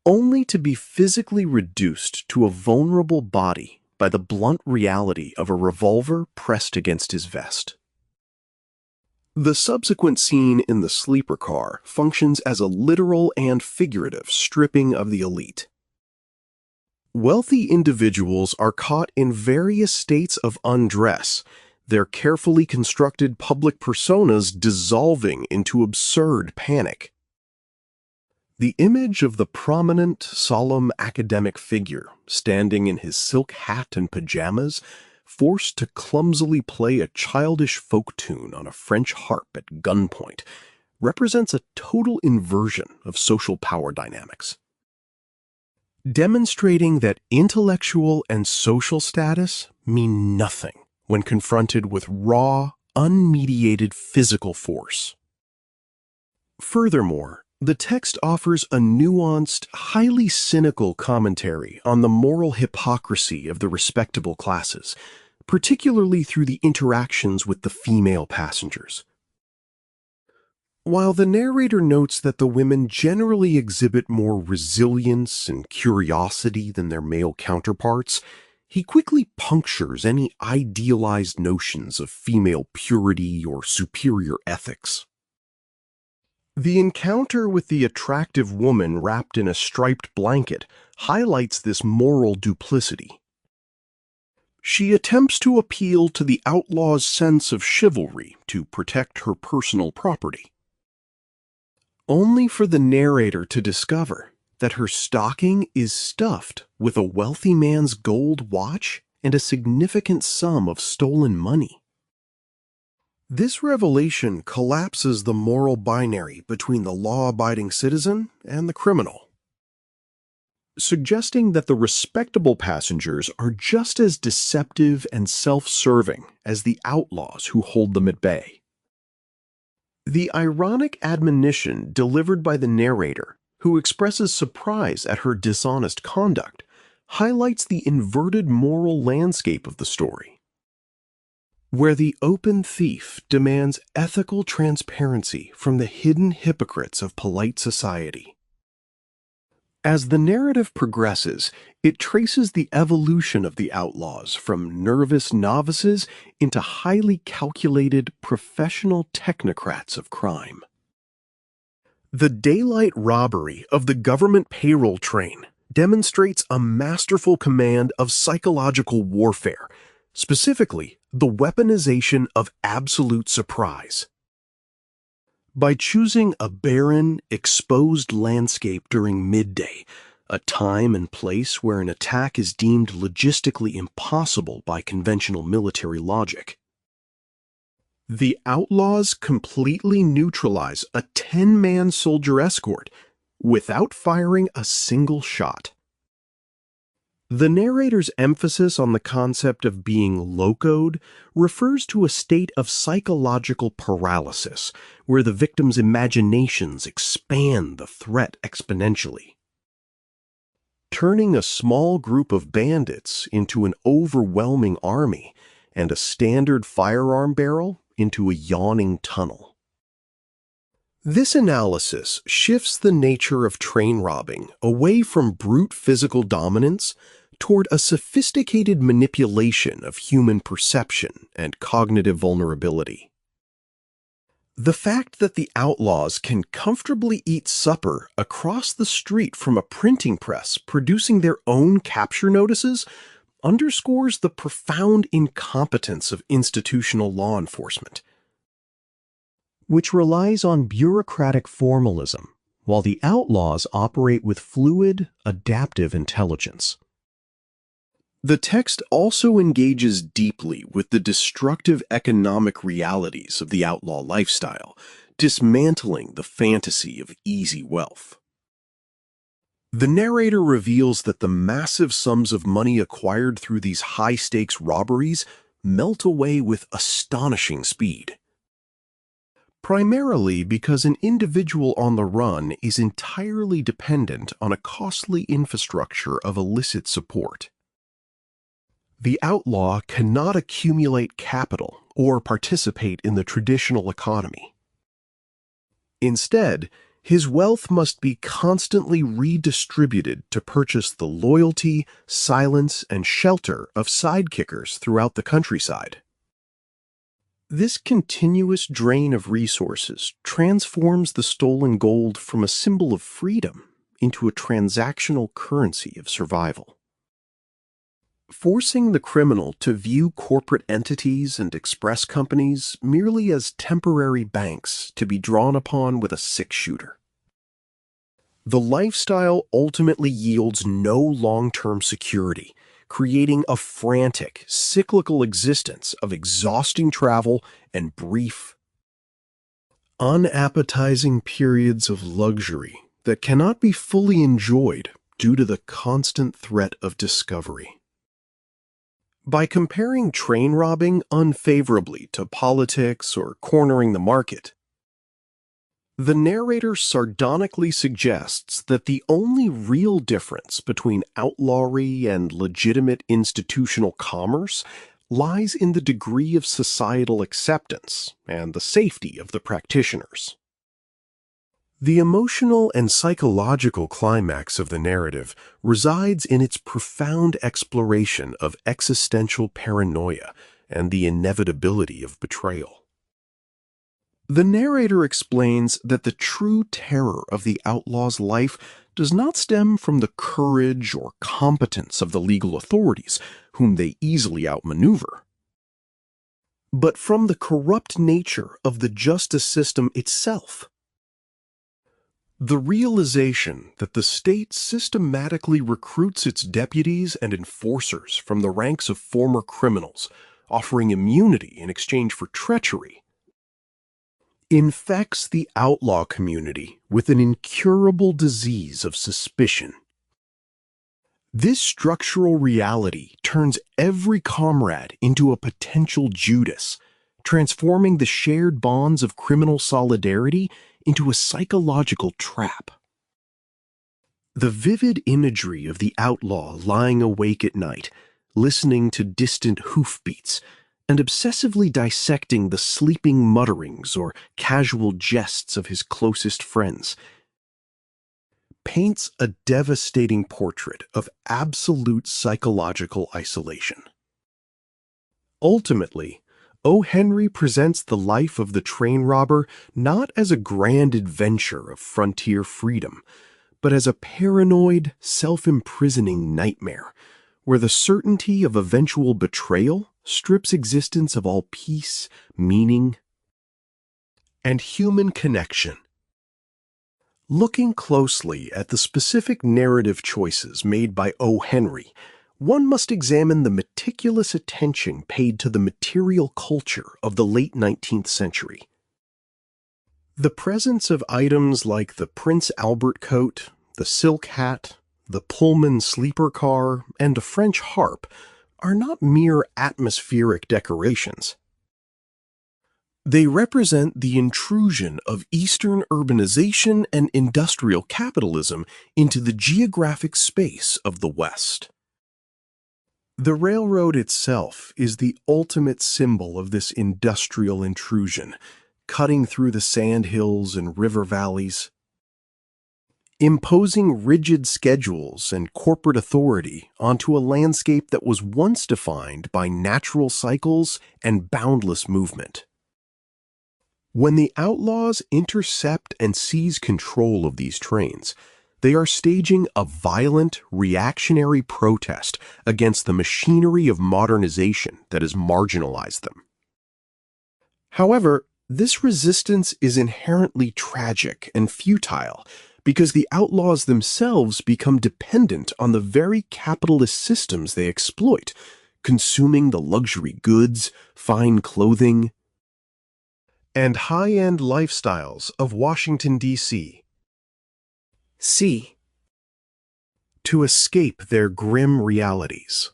only to be physically reduced to a vulnerable body by the blunt reality of a revolver pressed against his vest. The subsequent scene in the sleeper car functions as a literal and figurative stripping of the elite. Wealthy individuals are caught in various states of undress, their carefully constructed public personas dissolving into absurd panic. The image of the prominent, solemn academic figure standing in his silk hat and pajamas, forced to clumsily play a childish folk tune on a French harp at gunpoint, represents a total inversion of social power dynamics, demonstrating that intellectual and social status mean nothing when confronted with raw, unmediated physical force. Furthermore, the text offers a nuanced, highly cynical commentary on the moral hypocrisy of the respectable classes, particularly through the interactions with the female passengers. While the narrator notes that the women generally exhibit more resilience and curiosity than their male counterparts, he quickly punctures any idealized notions of female purity or superior ethics. The encounter with the attractive woman wrapped in a striped blanket highlights this moral duplicity. She attempts to appeal to the outlaw's sense of chivalry to protect her personal property, only for the narrator to discover that her stocking is stuffed with a wealthy man's gold watch and a significant sum of stolen money. This revelation collapses the moral binary between the law-abiding citizen and the criminal, suggesting that the respectable passengers are just as deceptive and self-serving as the outlaws who hold them at bay. The ironic admonition delivered by the narrator, who expresses surprise at her dishonest conduct, highlights the inverted moral landscape of the story, where the open thief demands ethical transparency from the hidden hypocrites of polite society. As the narrative progresses, it traces the evolution of the outlaws from nervous novices into highly calculated professional technocrats of crime. The daylight robbery of the government payroll train demonstrates a masterful command of psychological warfare, specifically the weaponization of absolute surprise. By choosing a barren, exposed landscape during midday, a time and place where an attack is deemed logistically impossible by conventional military logic, the outlaws completely neutralize a 10-man soldier escort without firing a single shot. The narrator's emphasis on the concept of being locoed refers to a state of psychological paralysis, where the victim's imaginations expand the threat exponentially, turning a small group of bandits into an overwhelming army and a standard firearm barrel into a yawning tunnel. This analysis shifts the nature of train robbing away from brute physical dominance toward a sophisticated manipulation of human perception and cognitive vulnerability. The fact that the outlaws can comfortably eat supper across the street from a printing press producing their own capture notices underscores the profound incompetence of institutional law enforcement, which relies on bureaucratic formalism, while the outlaws operate with fluid, adaptive intelligence. The text also engages deeply with the destructive economic realities of the outlaw lifestyle, dismantling the fantasy of easy wealth. The narrator reveals that the massive sums of money acquired through these high-stakes robberies melt away with astonishing speed. primarily because an individual on the run is entirely dependent on a costly infrastructure of illicit support. The outlaw cannot accumulate capital or participate in the traditional economy. Instead, his wealth must be constantly redistributed to purchase the loyalty, silence, and shelter of sidekickers throughout the countryside. This continuous drain of resources transforms the stolen gold from a symbol of freedom into a transactional currency of survival. Forcing the criminal to view corporate entities and express companies merely as temporary banks to be drawn upon with a six-shooter. The lifestyle ultimately yields no long-term security, creating a frantic, cyclical existence of exhausting travel and brief, unappetizing periods of luxury that cannot be fully enjoyed due to the constant threat of discovery. By comparing train robbing unfavorably to politics or cornering the market, the narrator sardonically suggests that the only real difference between outlawry and legitimate institutional commerce lies in the degree of societal acceptance and the safety of the practitioners. The emotional and psychological climax of the narrative resides in its profound exploration of existential paranoia and the inevitability of betrayal. The narrator explains that the true terror of the outlaw's life does not stem from the courage or competence of the legal authorities, whom they easily outmaneuver, but from the corrupt nature of the justice system itself. The realization that the state systematically recruits its deputies and enforcers from the ranks of former criminals, offering immunity in exchange for treachery, infects the outlaw community with an incurable disease of suspicion. This structural reality turns every comrade into a potential Judas, transforming the shared bonds of criminal solidarity into a psychological trap. The vivid imagery of the outlaw lying awake at night, listening to distant hoofbeats, and obsessively dissecting the sleeping mutterings or casual jests of his closest friends, paints a devastating portrait of absolute psychological isolation. Ultimately, O. Henry presents the life of the train robber not as a grand adventure of frontier freedom, but as a paranoid, self-imprisoning nightmare, where the certainty of eventual betrayal strips existence of all peace, meaning, and human connection. Looking closely at the specific narrative choices made by O. Henry, one must examine the meticulous attention paid to the material culture of the late 19th century. The presence of items like the Prince Albert coat, the silk hat, the Pullman sleeper car, and a French harp are not mere atmospheric decorations. They represent the intrusion of Eastern urbanization and industrial capitalism into the geographic space of the West. The railroad itself is the ultimate symbol of this industrial intrusion, cutting through the sandhills and river valleys, imposing rigid schedules and corporate authority onto a landscape that was once defined by natural cycles and boundless movement. When the outlaws intercept and seize control of these trains, they are staging a violent, reactionary protest against the machinery of modernization that has marginalized them. However, this resistance is inherently tragic and futile because the outlaws themselves become dependent on the very capitalist systems they exploit, consuming the luxury goods, fine clothing, and high-end lifestyles of Washington, D.C. to escape their grim realities.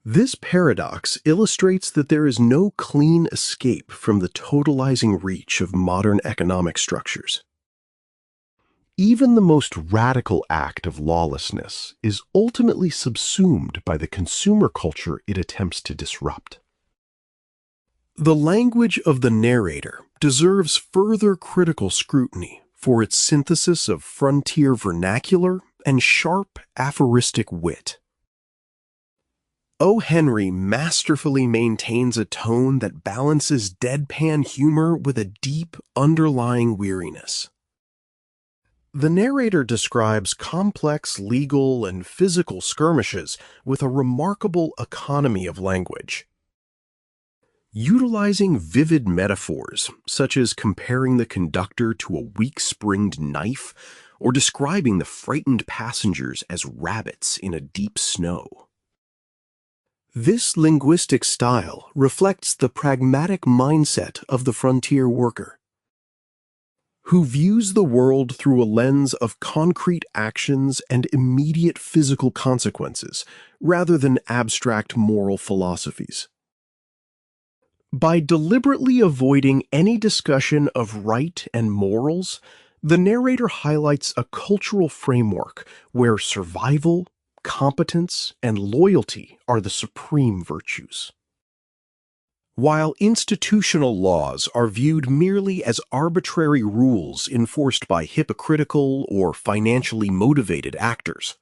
This paradox illustrates that there is no clean escape from the totalizing reach of modern economic structures. Even the most radical act of lawlessness is ultimately subsumed by the consumer culture it attempts to disrupt. The language of the narrator deserves further critical scrutiny for its synthesis of frontier vernacular and sharp aphoristic wit. O. Henry masterfully maintains a tone that balances deadpan humor with a deep, underlying weariness. The narrator describes complex legal and physical skirmishes with a remarkable economy of language. Utilizing vivid metaphors, such as comparing the conductor to a weak-springed knife or describing the frightened passengers as rabbits in a deep snow. This linguistic style reflects the pragmatic mindset of the frontier worker, who views the world through a lens of concrete actions and immediate physical consequences, rather than abstract moral philosophies. By deliberately avoiding any discussion of right and morals, the narrator highlights a cultural framework where survival, competence, and loyalty are the supreme virtues. While institutional laws are viewed merely as arbitrary rules enforced by hypocritical or financially motivated actors,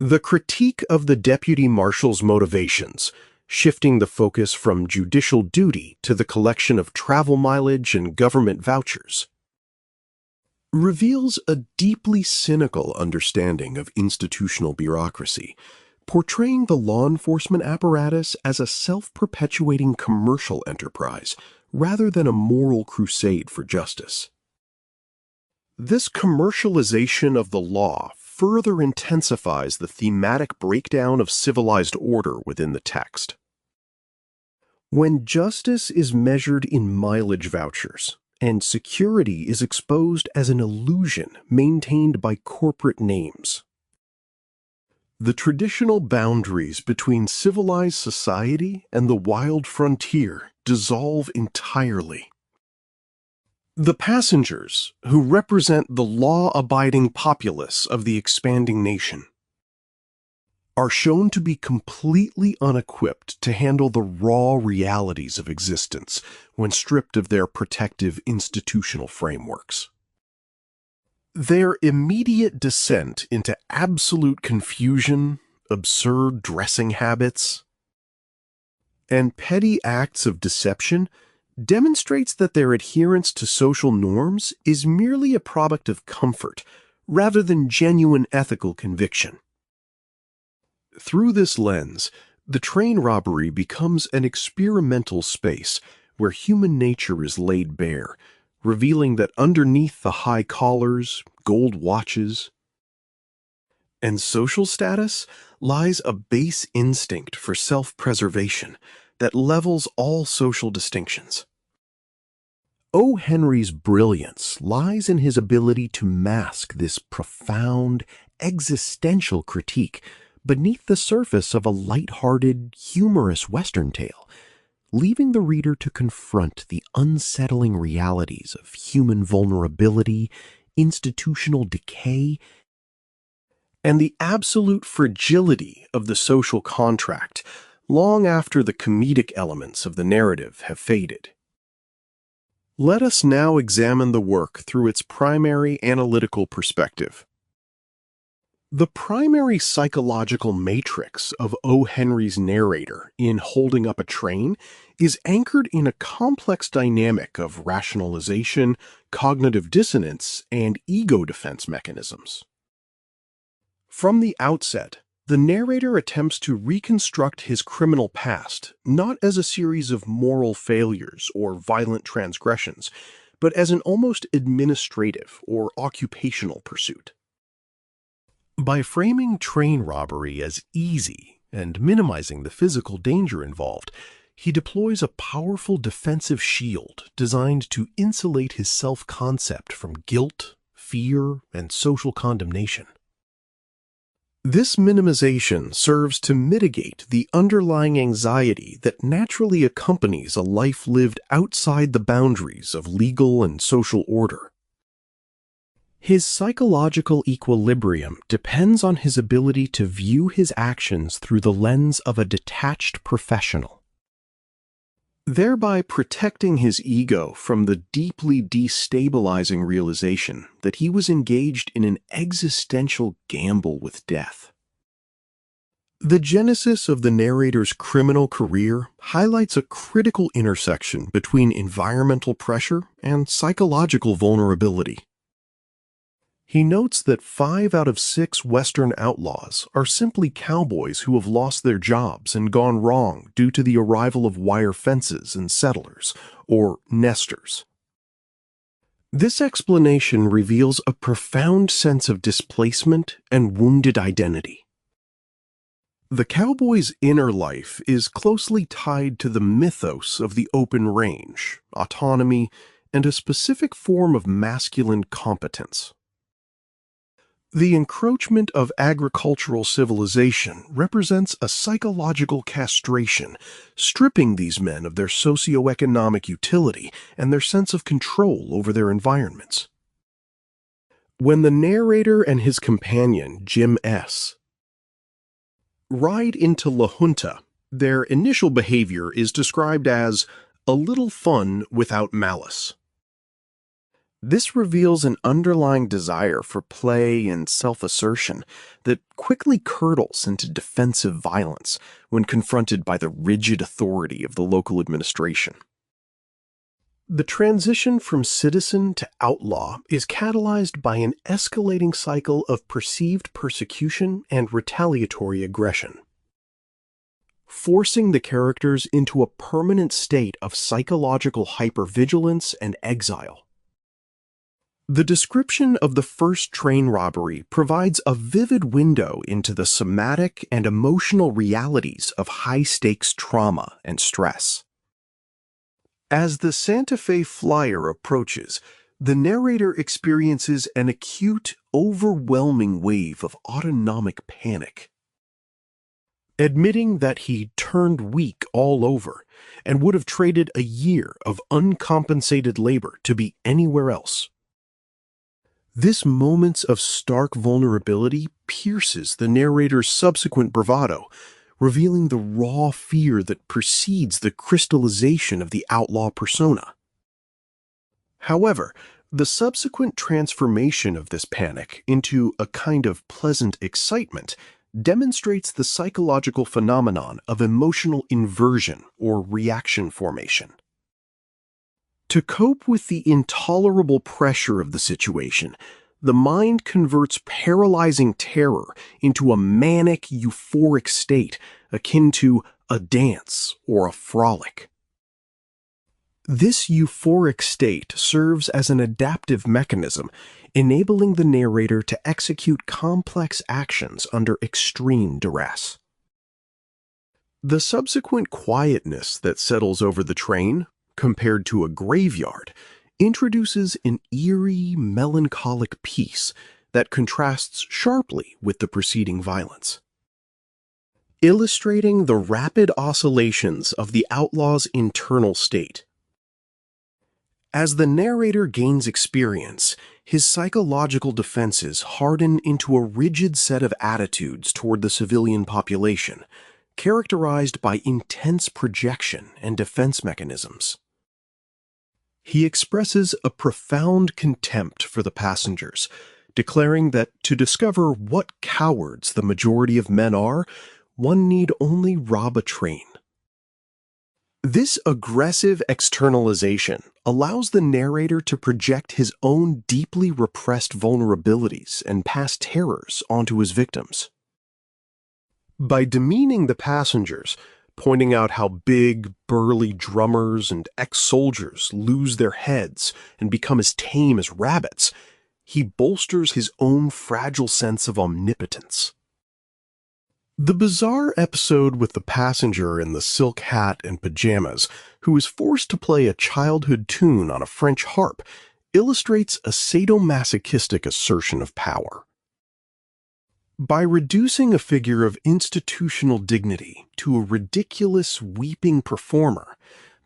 the critique of the deputy marshal's motivations, shifting the focus from judicial duty to the collection of travel mileage and government vouchers, reveals a deeply cynical understanding of institutional bureaucracy, portraying the law enforcement apparatus as a self-perpetuating commercial enterprise rather than a moral crusade for justice. This commercialization of the law further intensifies the thematic breakdown of civilized order within the text. When justice is measured in mileage vouchers, and security is exposed as an illusion maintained by corporate names, the traditional boundaries between civilized society and the wild frontier dissolve entirely. The passengers, who represent the law-abiding populace of the expanding nation, are shown to be completely unequipped to handle the raw realities of existence when stripped of their protective institutional frameworks. Their immediate descent into absolute confusion, absurd dressing habits, and petty acts of deception demonstrates that their adherence to social norms is merely a product of comfort rather than genuine ethical conviction. Through this lens, the train robbery becomes an experimental space where human nature is laid bare, revealing that underneath the high collars, gold watches, and social status lies a base instinct for self-preservation that levels all social distinctions. O. Henry's brilliance lies in his ability to mask this profound, existential critique beneath the surface of a light-hearted, humorous Western tale, leaving the reader to confront the unsettling realities of human vulnerability, institutional decay, and the absolute fragility of the social contract long after the comedic elements of the narrative have faded. Let us now examine the work through its primary analytical perspective. The primary psychological matrix of O. Henry's narrator in Holding Up a Train is anchored in a complex dynamic of rationalization, cognitive dissonance, and ego defense mechanisms. From the outset, the narrator attempts to reconstruct his criminal past not as a series of moral failures or violent transgressions, but as an almost administrative or occupational pursuit. By framing train robbery as easy and minimizing the physical danger involved, he deploys a powerful defensive shield designed to insulate his self-concept from guilt, fear, and social condemnation. This minimization serves to mitigate the underlying anxiety that naturally accompanies a life lived outside the boundaries of legal and social order. His psychological equilibrium depends on his ability to view his actions through the lens of a detached professional, thereby protecting his ego from the deeply destabilizing realization that he was engaged in an existential gamble with death. The genesis of the narrator's criminal career highlights a critical intersection between environmental pressure and psychological vulnerability. He notes that 5 out of 6 Western outlaws are simply cowboys who have lost their jobs and gone wrong due to the arrival of wire fences and settlers, or nesters. This explanation reveals a profound sense of displacement and wounded identity. The cowboy's inner life is closely tied to the mythos of the open range, autonomy, and a specific form of masculine competence. The encroachment of agricultural civilization represents a psychological castration, stripping these men of their socioeconomic utility and their sense of control over their environments. When the narrator and his companion, Jim S., ride into La Junta, their initial behavior is described as a little fun without malice. This reveals an underlying desire for play and self-assertion that quickly curdles into defensive violence when confronted by the rigid authority of the local administration. The transition from citizen to outlaw is catalyzed by an escalating cycle of perceived persecution and retaliatory aggression, forcing the characters into a permanent state of psychological hypervigilance and exile. The description of the first train robbery provides a vivid window into the somatic and emotional realities of high-stakes trauma and stress. As the Santa Fe Flyer approaches, the narrator experiences an acute, overwhelming wave of autonomic panic. Admitting that he turned weak all over and would have traded a year of uncompensated labor to be anywhere else. This moment of stark vulnerability pierces the narrator's subsequent bravado, revealing the raw fear that precedes the crystallization of the outlaw persona. However, the subsequent transformation of this panic into a kind of pleasant excitement demonstrates the psychological phenomenon of emotional inversion or reaction formation. To cope with the intolerable pressure of the situation, the mind converts paralyzing terror into a manic, euphoric state akin to a dance or a frolic. This euphoric state serves as an adaptive mechanism, enabling the narrator to execute complex actions under extreme duress. The subsequent quietness that settles over the train, compared to a graveyard, introduces an eerie, melancholic peace that contrasts sharply with the preceding violence. Illustrating the rapid oscillations of the outlaw's internal state. As the narrator gains experience, his psychological defenses harden into a rigid set of attitudes toward the civilian population, characterized by intense projection and defense mechanisms. He expresses a profound contempt for the passengers, declaring that to discover what cowards the majority of men are, one need only rob a train. This aggressive externalization allows the narrator to project his own deeply repressed vulnerabilities and past terrors onto his victims. By demeaning the passengers, pointing out how big, burly drummers and ex-soldiers lose their heads and become as tame as rabbits, he bolsters his own fragile sense of omnipotence. The bizarre episode with the passenger in the silk hat and pajamas, who is forced to play a childhood tune on a French harp, illustrates a sadomasochistic assertion of power. By reducing a figure of institutional dignity to a ridiculous, weeping performer,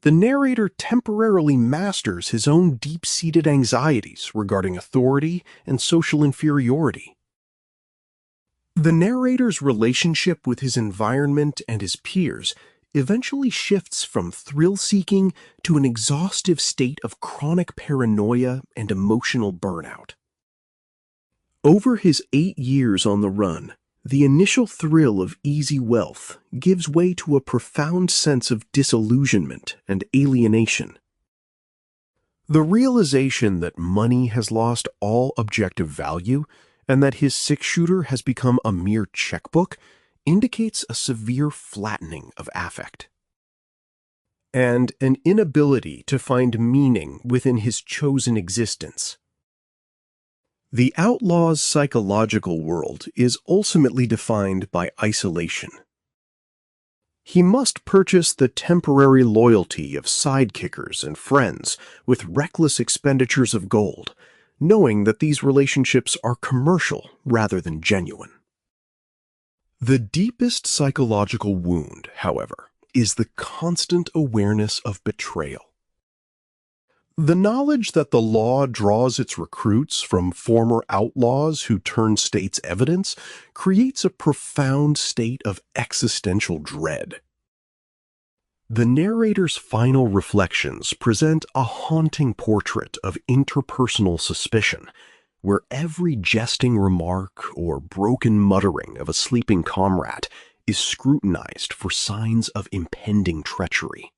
the narrator temporarily masters his own deep-seated anxieties regarding authority and social inferiority. The narrator's relationship with his environment and his peers eventually shifts from thrill-seeking to an exhaustive state of chronic paranoia and emotional burnout. Over his 8 years on the run, the initial thrill of easy wealth gives way to a profound sense of disillusionment and alienation. The realization that money has lost all objective value and that his six-shooter has become a mere checkbook indicates a severe flattening of affect and an inability to find meaning within his chosen existence. The outlaw's psychological world is ultimately defined by isolation. He must purchase the temporary loyalty of sidekickers and friends with reckless expenditures of gold, knowing that these relationships are commercial rather than genuine. The deepest psychological wound, however, is the constant awareness of betrayal. The knowledge that the law draws its recruits from former outlaws who turn state's evidence creates a profound state of existential dread. The narrator's final reflections present a haunting portrait of interpersonal suspicion, where every jesting remark or broken muttering of a sleeping comrade is scrutinized for signs of impending treachery,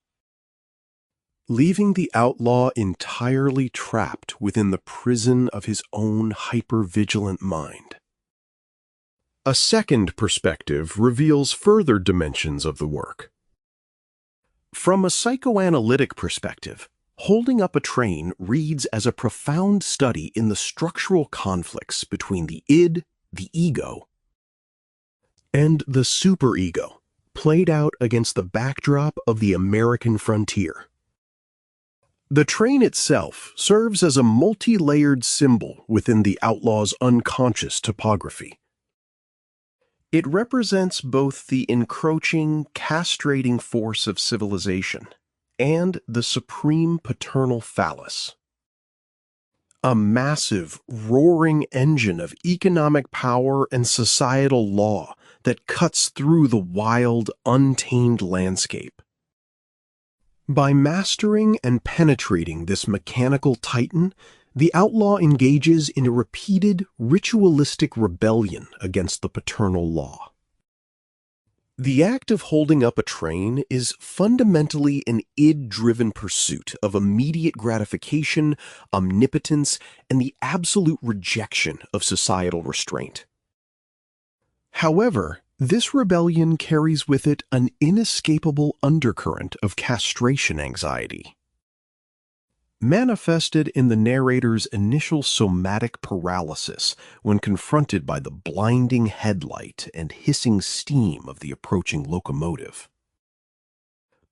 leaving the outlaw entirely trapped within the prison of his own hyper-vigilant mind. A second perspective reveals further dimensions of the work. From a psychoanalytic perspective, Holding Up a Train reads as a profound study in the structural conflicts between the id, the ego, and the superego, played out against the backdrop of the American frontier. The train itself serves as a multi-layered symbol within the outlaw's unconscious topography. It represents both the encroaching, castrating force of civilization and the supreme paternal phallus. A massive, roaring engine of economic power and societal law that cuts through the wild, untamed landscape. By mastering and penetrating this mechanical titan, the outlaw engages in a repeated, ritualistic rebellion against the paternal law. The act of holding up a train is fundamentally an id-driven pursuit of immediate gratification, omnipotence, and the absolute rejection of societal restraint. However, this rebellion carries with it an inescapable undercurrent of castration anxiety. Manifested in the narrator's initial somatic paralysis when confronted by the blinding headlight and hissing steam of the approaching locomotive.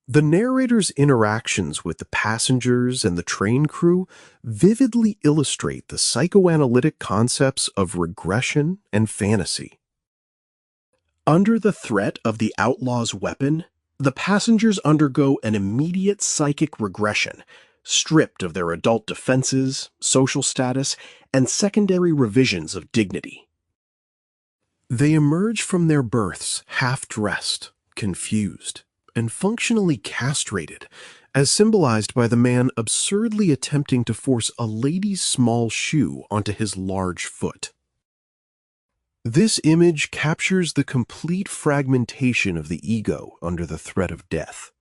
The narrator's interactions with the passengers and the train crew vividly illustrate the psychoanalytic concepts of regression and fantasy. Under the threat of the outlaw's weapon, the passengers undergo an immediate psychic regression, stripped of their adult defenses, social status, and secondary revisions of dignity. They emerge from their berths half-dressed, confused, and functionally castrated, as symbolized by the man absurdly attempting to force a lady's small shoe onto his large foot. This image captures the complete fragmentation of the ego under the threat of death.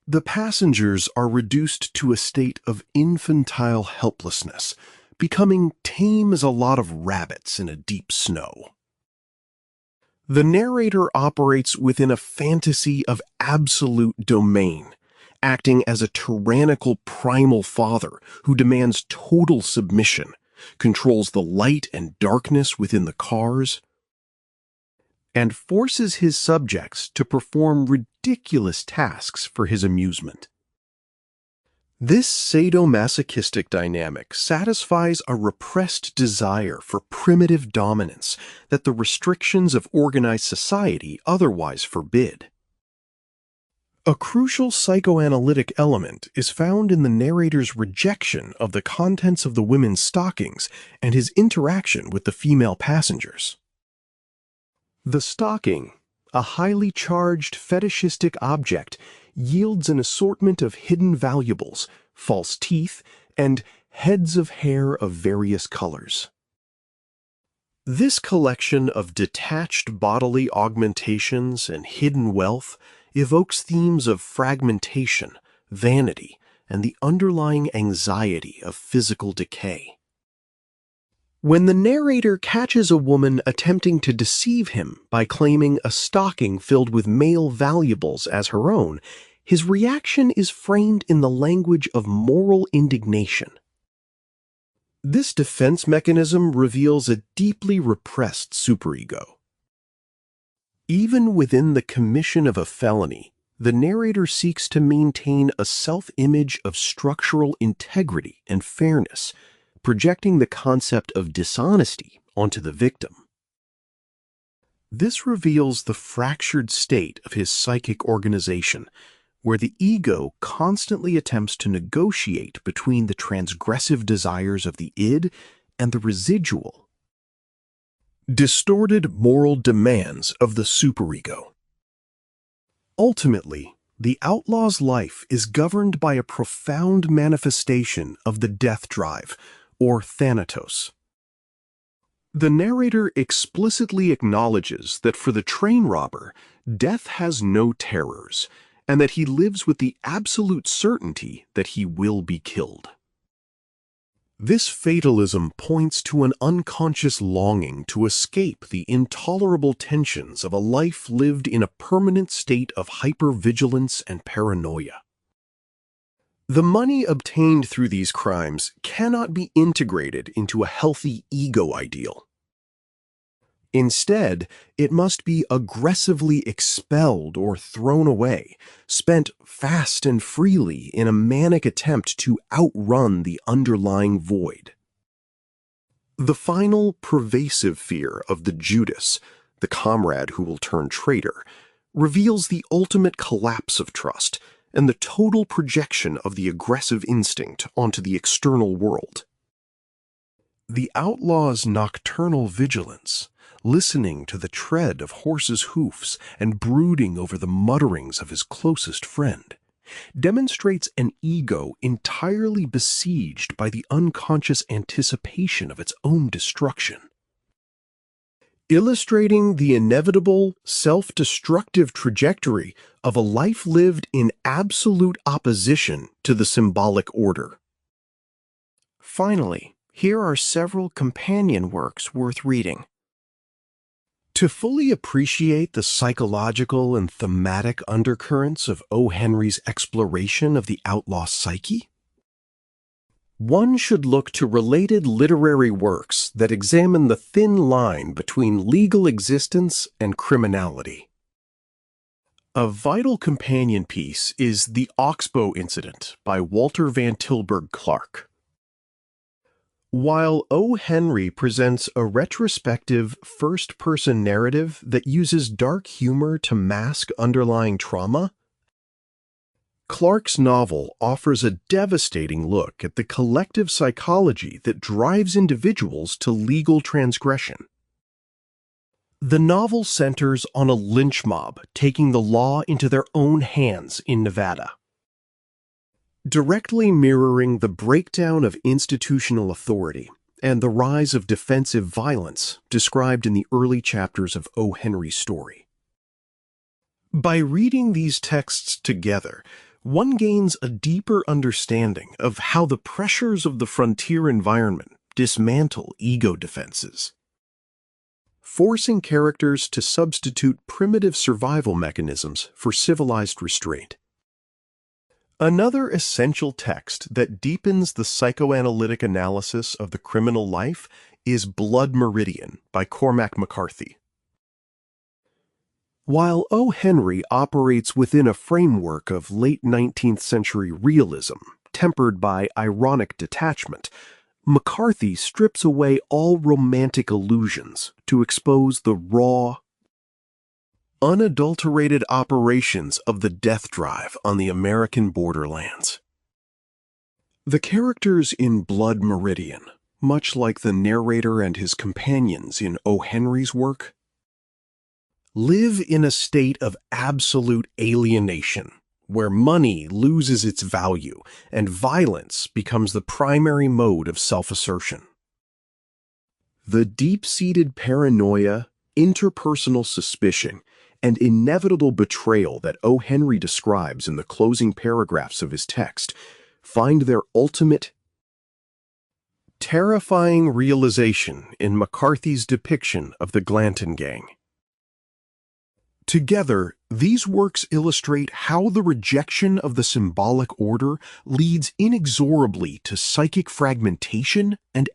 The passengers are reduced to a state of infantile helplessness, becoming tame as a lot of rabbits in a deep snow. The narrator operates within a fantasy of absolute domain, acting as a tyrannical primal father who demands total submission, controls the light and darkness within the cars, and forces his subjects to perform ridiculous tasks for his amusement. This sadomasochistic dynamic satisfies a repressed desire for primitive dominance that the restrictions of organized society otherwise forbid. A crucial psychoanalytic element is found in the narrator's rejection of the contents of the women's stockings and his interaction with the female passengers. The stocking, a highly charged fetishistic object, yields an assortment of hidden valuables, false teeth, and heads of hair of various colors. This collection of detached bodily augmentations and hidden wealth evokes themes of fragmentation, vanity, and the underlying anxiety of physical decay. When the narrator catches a woman attempting to deceive him by claiming a stocking filled with male valuables as her own, his reaction is framed in the language of moral indignation. This defense mechanism reveals a deeply repressed superego. Even within the commission of a felony, the narrator seeks to maintain a self-image of structural integrity and fairness, projecting the concept of dishonesty onto the victim. This reveals the fractured state of his psychic organization, where the ego constantly attempts to negotiate between the transgressive desires of the id and the residual, distorted moral demands of the superego. Ultimately, the outlaw's life is governed by a profound manifestation of the death drive, or thanatos. The narrator explicitly acknowledges that for the train robber, death has no terrors, and that he lives with the absolute certainty that he will be killed. This fatalism points to an unconscious longing to escape the intolerable tensions of a life lived in a permanent state of hypervigilance and paranoia. The money obtained through these crimes cannot be integrated into a healthy ego ideal. Instead, it must be aggressively expelled or thrown away, spent fast and freely in a manic attempt to outrun the underlying void. The final pervasive fear of the Judas, the comrade who will turn traitor, reveals the ultimate collapse of trust and the total projection of the aggressive instinct onto the external world. The outlaw's nocturnal vigilance, listening to the tread of horses' hoofs and brooding over the mutterings of his closest friend, demonstrates an ego entirely besieged by the unconscious anticipation of its own destruction. Illustrating the inevitable, self-destructive trajectory of a life lived in absolute opposition to the symbolic order. Finally, here are several companion works worth reading. To fully appreciate the psychological and thematic undercurrents of O. Henry's exploration of the outlaw psyche, one should look to related literary works that examine the thin line between legal existence and criminality. A vital companion piece is The Oxbow Incident by Walter Van Tilburg Clark. While O. Henry presents a retrospective first-person narrative that uses dark humor to mask underlying trauma, Clark's novel offers a devastating look at the collective psychology that drives individuals to legal transgression. The novel centers on a lynch mob taking the law into their own hands in Nevada, directly mirroring the breakdown of institutional authority and the rise of defensive violence described in the early chapters of O. Henry's story. By reading these texts together, one gains a deeper understanding of how the pressures of the frontier environment dismantle ego defenses, forcing characters to substitute primitive survival mechanisms for civilized restraint. Another essential text that deepens the psychoanalytic analysis of the criminal life is Blood Meridian by Cormac McCarthy. While O. Henry operates within a framework of late 19th century realism, tempered by ironic detachment, McCarthy strips away all romantic illusions to expose the raw, unadulterated operations of the death drive on the American borderlands. The characters in Blood Meridian, much like the narrator and his companions in O. Henry's work, live in a state of absolute alienation, where money loses its value and violence becomes the primary mode of self-assertion. The deep-seated paranoia, interpersonal suspicion, and inevitable betrayal that O. Henry describes in the closing paragraphs of his text find their ultimate, terrifying realization in McCarthy's depiction of the Glanton Gang. Together, these works illustrate how the rejection of the symbolic order leads inexorably to psychic fragmentation and